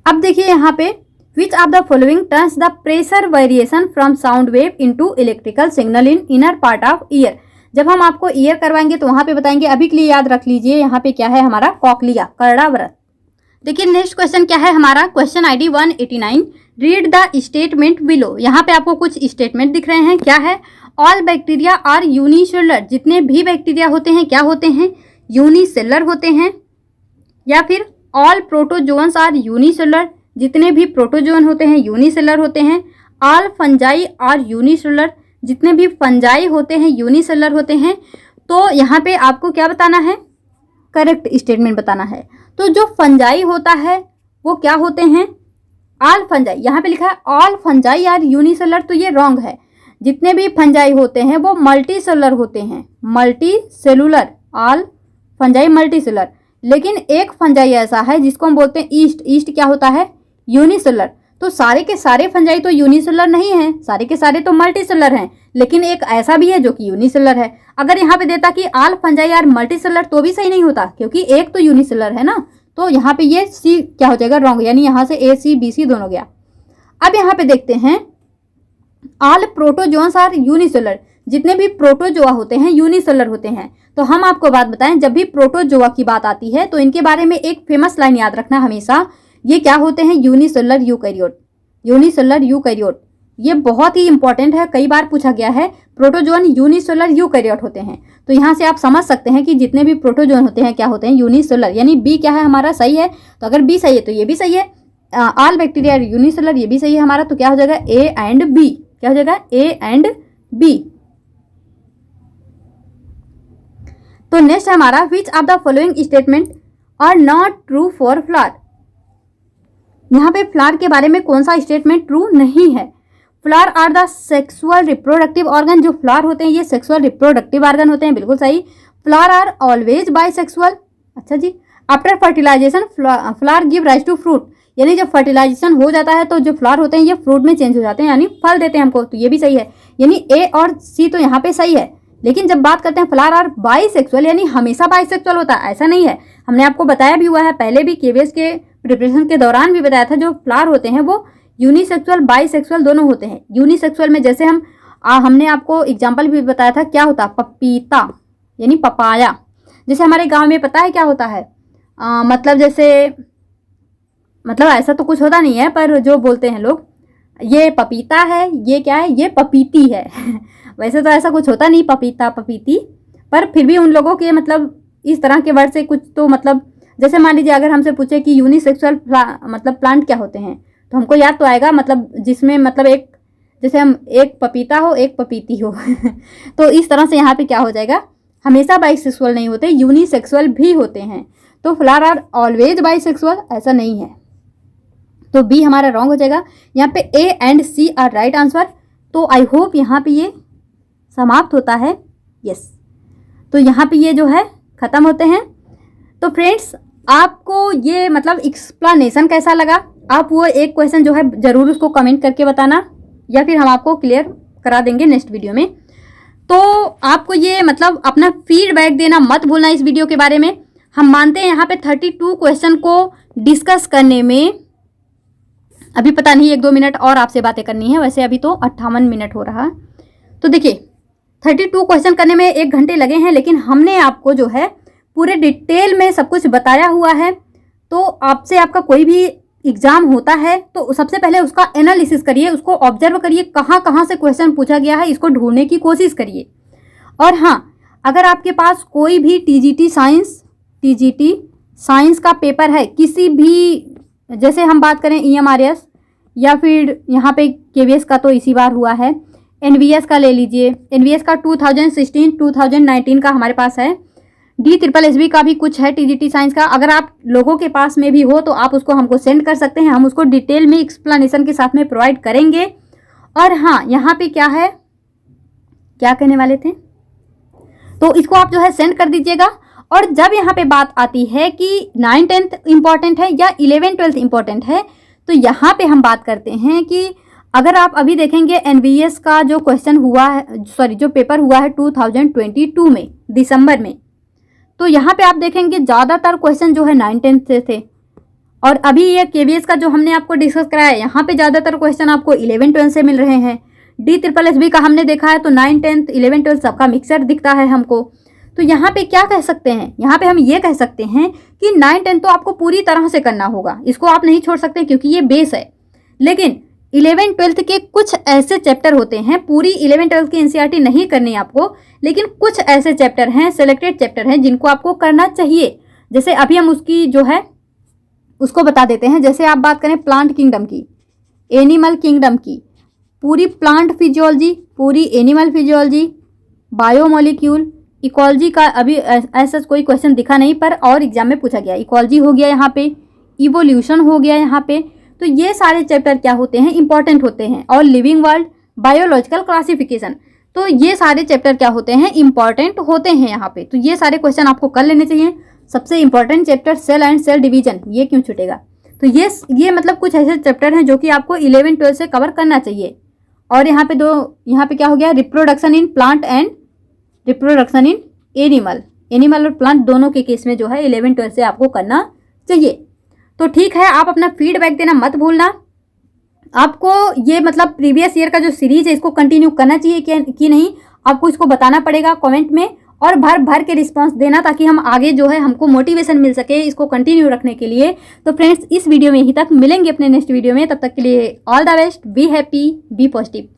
अब देखिए यहाँ पे which of the following turns the pressure variation from sound wave into electrical signal in inner part of ear. जब हम आपको year करवाएंगे तो वहां पे बताएंगे। अभी के लिए याद रख लीजिए यहाँ पे क्या है हमारा कॉकलिया, कर्णावृत। देखिए नेक्स्ट क्वेश्चन क्या है हमारा, question ID 189। Read the statement below. यहाँ पे आपको कुछ स्टेटमेंट दिख रहे हैं, क्या है, ऑल बैक्टीरिया आर यूनिसेलुलर। जितने भी बैक्टीरिया होते हैं क्या होते हैं, यूनिसेलुलर होते हैं। या फिर ऑल प्रोटोजोन्स आर यूनिसेलुलर। जितने भी प्रोटोजोन होते हैं यूनिसेलुलर होते हैं। All fungi are unicellular. जितने भी फंजाई होते हैं यूनिसेलुलर होते हैं। तो यहाँ पे आपको क्या बताना है, करेक्ट स्टेटमेंट बताना है। तो जो फंजाई होता है वो क्या होते हैं, ऑल फंजाई। यहाँ पे लिखा है ऑल फंजाई आर यूनिसेलुलर, तो ये रॉन्ग है। जितने भी फंजाई होते हैं वो मल्टी सेलुलर होते हैं, multi cellular, all fungi multi cellular. लेकिन एक फंजाई ऐसा है जिसको हम बोलते हैं ईस्ट। ईस्ट क्या होता है, यूनिसेलुलर। तो सारे के सारे फंजाई तो यूनिसेलुलर नहीं है, सारे के सारे तो मल्टी सेलुलर हैं। लेकिन एक ऐसा भी है जो कि यूनिसेलुलर है। अगर यहाँ पे देता कि all fungi are multi cellular तो भी सही नहीं होता, क्योंकि एक तो यूनिसेलुलर है ना। तो यहाँ पे ये सी क्या हो जाएगा, रॉन्ग। यानी यहाँ से A C B C दोनों गया। अब यहाँ पे देखते हैं ऑल प्रोटोजोन्स आर यूनिसेलुलर। जितने भी प्रोटोजोआ होते हैं यूनिसेलुलर होते हैं। तो हम आपको बात बताएं, जब भी प्रोटोजोआ की बात आती है तो इनके बारे में एक फेमस लाइन याद रखना हमेशा, ये क्या होते हैं, यूनिसेलुलर यूकैरियोट। यूनिसेलुलर यूकैरियोट ये बहुत ही इंपॉर्टेंट है, कई बार पूछा गया है। प्रोटोजोन यूनिसेलुलर यूकैरियोट होते हैं। तो यहाँ से आप समझ सकते हैं कि जितने भी प्रोटोजोन होते हैं क्या होते हैं, यूनिसेलुलर। यानी बी क्या है हमारा, सही है। तो अगर बी सही है तो ये भी सही है। ऑल बैक्टीरिया यूनिसेलुलर ये भी सही है हमारा। तो क्या हो जाएगा, A एंड B। क्या हो जाएगा, A एंड B। तो नेक्स्ट है हमारा, which of the following statement are not true for flower. यहाँ पे फ्लावर के बारे में कौन सा स्टेटमेंट ट्रू नहीं है। Flower are the sexual reproductive organ. जो फ्लावर होते हैं ये सेक्सुअल रिप्रोडक्टिव ऑर्गन होते हैं, बिल्कुल सही। Flower are always bisexual. अच्छा जी। After fertilisation flower give rise to fruit. यानी जब फर्टिलाइजेशन हो जाता है तो जो फ्लावर होते हैं ये फ्रूट में चेंज हो जाते हैं, यानी फल देते हैं हमको। तो ये भी सही है, यानी A और C तो यहाँ पे सही है। लेकिन जब बात करते हैं फ्लावर आर बाइसेक्सुअल, यानी हमेशा बाइसेक्सुअल होता है, ऐसा नहीं है। हमने आपको बताया भी हुआ है, पहले भी KVS के प्रिपरेशन के दौरान भी बताया था, जो फ्लावर होते हैं वो यूनिसेक्सुअल बाइसेक्सुअल दोनों होते हैं। यूनिसेक्सुअल में जैसे हमने आपको एग्जाम्पल भी बताया था, क्या होता है, पपीता यानी पपाया। जैसे हमारे गांव में पता है क्या होता है, मतलब जैसे, मतलब ऐसा तो कुछ होता नहीं है, पर जो बोलते हैं लोग, ये पपीता है, ये क्या है, ये पपीती है। वैसे तो ऐसा कुछ होता नहीं, पपीता पपीती, पर फिर भी उन लोगों के मतलब इस तरह के वर्ड से कुछ तो मतलब, जैसे मान लीजिए अगर हमसे पूछे कि यूनिसेक्सुअल मतलब प्लांट क्या होते हैं, तो हमको याद तो आएगा, मतलब जिसमें मतलब एक, जैसे हम एक पपीता हो एक पपीती हो। तो इस तरह से यहाँ पे क्या हो जाएगा, हमेशा बाइसेक्सुअल नहीं होते, यूनिसेक्सुअल भी होते हैं। तो फ्लावर आर ऑलवेज बाइसेक्सुअल ऐसा नहीं है। तो बी हमारा रॉन्ग हो जाएगा। यहाँ पे A and C are right answer. तो आई होप यहाँ पे ये समाप्त होता है। यस, तो यहाँ पे ये जो है ख़त्म होते हैं। तो फ्रेंड्स, आपको ये मतलब एक्सप्लेनेशन कैसा लगा, आप वो एक क्वेश्चन जो है ज़रूर उसको कमेंट करके बताना, या फिर हम आपको क्लियर करा देंगे नेक्स्ट वीडियो में। तो आपको ये मतलब अपना फीडबैक देना मत भूलना इस वीडियो के बारे में। हम मानते हैं यहाँ पे 32 क्वेश्चन को डिस्कस करने में अभी पता नहीं 1-2 मिनट और आपसे बातें करनी है, वैसे अभी तो 58 मिनट हो रहा है। तो देखिए 32 क्वेश्चन करने में 1 घंटे लगे हैं, लेकिन हमने आपको जो है पूरे डिटेल में सब कुछ बताया हुआ है। तो आपसे आपका कोई भी एग्जाम होता है तो सबसे पहले उसका एनालिसिस करिए, उसको ऑब्जर्व करिए, कहाँ कहाँ से क्वेश्चन पूछा गया है, इसको ढूंढने की कोशिश करिए। और हाँ, अगर आपके पास कोई भी TGT साइंस का पेपर है, किसी भी, जैसे हम बात करें EMRS, या फिर यहाँ पे KVS का तो इसी बार हुआ है, NVS का ले लीजिए, NVS का 2016-2019 का हमारे पास है, DSSB का भी कुछ है TGT साइंस का। अगर आप लोगों के पास में भी हो तो आप उसको हमको सेंड कर सकते हैं, हम उसको डिटेल में एक्सप्लेनेशन के साथ में प्रोवाइड करेंगे। और हाँ, यहाँ पे क्या है, क्या कहने वाले थे, तो इसको आप जो है सेंड कर दीजिएगा। और जब यहाँ पे बात आती है कि 9th-10th इंपॉर्टेंट है या 11th-12th इंपॉर्टेंट है, तो यहाँ पे हम बात करते हैं कि अगर आप अभी देखेंगे NVS का जो क्वेश्चन हुआ है, सॉरी जो पेपर हुआ है 2022 में दिसंबर में, तो यहाँ पे आप देखेंगे ज़्यादातर क्वेश्चन जो है 9th-10th से थे। और अभी ये केवीएस का जो हमने आपको डिस्कस कराया है, यहाँ पे ज़्यादातर क्वेश्चन आपको 11-12 से मिल रहे हैं। DSSS का हमने देखा है तो 9, 10, 11, 12 सबका मिक्सर दिखता है हमको। तो यहाँ पे क्या कह सकते हैं, यहाँ पे हम ये कह सकते हैं कि 9, 10 तो आपको पूरी तरह से करना होगा, इसको आप नहीं छोड़ सकते क्योंकि ये बेस है। लेकिन 11, 12 के कुछ ऐसे चैप्टर होते हैं, पूरी 11, 12 की एनसीईआरटी नहीं करनी आपको, लेकिन कुछ ऐसे चैप्टर हैं, सेलेक्टेड चैप्टर हैं जिनको आपको करना चाहिए। जैसे अभी हम उसकी जो है उसको बता देते हैं। जैसे आप बात करें प्लांट किंगडम की, एनिमल किंगडम की, पूरी प्लांट फिजियोलॉजी, पूरी एनिमल फिजियोलॉजी, बायोमोलिक्यूल, इकोलॉजी का अभी ऐसा कोई क्वेश्चन दिखा नहीं पर और एग्जाम में पूछा गया। इकोलॉजी हो गया यहाँ पे, इवोल्यूशन हो गया यहाँ पे। तो ये सारे चैप्टर क्या होते हैं, इंपॉर्टेंट होते हैं। और लिविंग वर्ल्ड, बायोलॉजिकल क्लासिफिकेशन, तो ये सारे चैप्टर क्या होते हैं, इंपॉर्टेंट होते हैं यहाँ पे। तो ये सारे क्वेश्चन आपको कर लेने चाहिए। सबसे important chapter cell and cell division, ये क्यों छूटेगा। तो ये मतलब कुछ ऐसे चैप्टर हैं जो कि आपको 11, 12 से कवर करना चाहिए। और यहाँ पे क्या हो गया, reproduction in plant and reproduction in animal, animal और प्लांट दोनों के केस में जो है 11, 12 से आपको करना चाहिए। तो ठीक है, आप अपना फीडबैक देना मत भूलना। आपको ये मतलब प्रीवियस ईयर का जो सीरीज है इसको कंटिन्यू करना चाहिए कि नहीं, आपको इसको बताना पड़ेगा कमेंट में, और भर भर के रिस्पांस देना ताकि हम आगे जो है हमको मोटिवेशन मिल सके इसको कंटिन्यू रखने के लिए। तो फ्रेंड्स, इस वीडियो में यहीं तक, मिलेंगे अपने नेक्स्ट वीडियो में। तब तक के लिए all the best, be happy, be positive.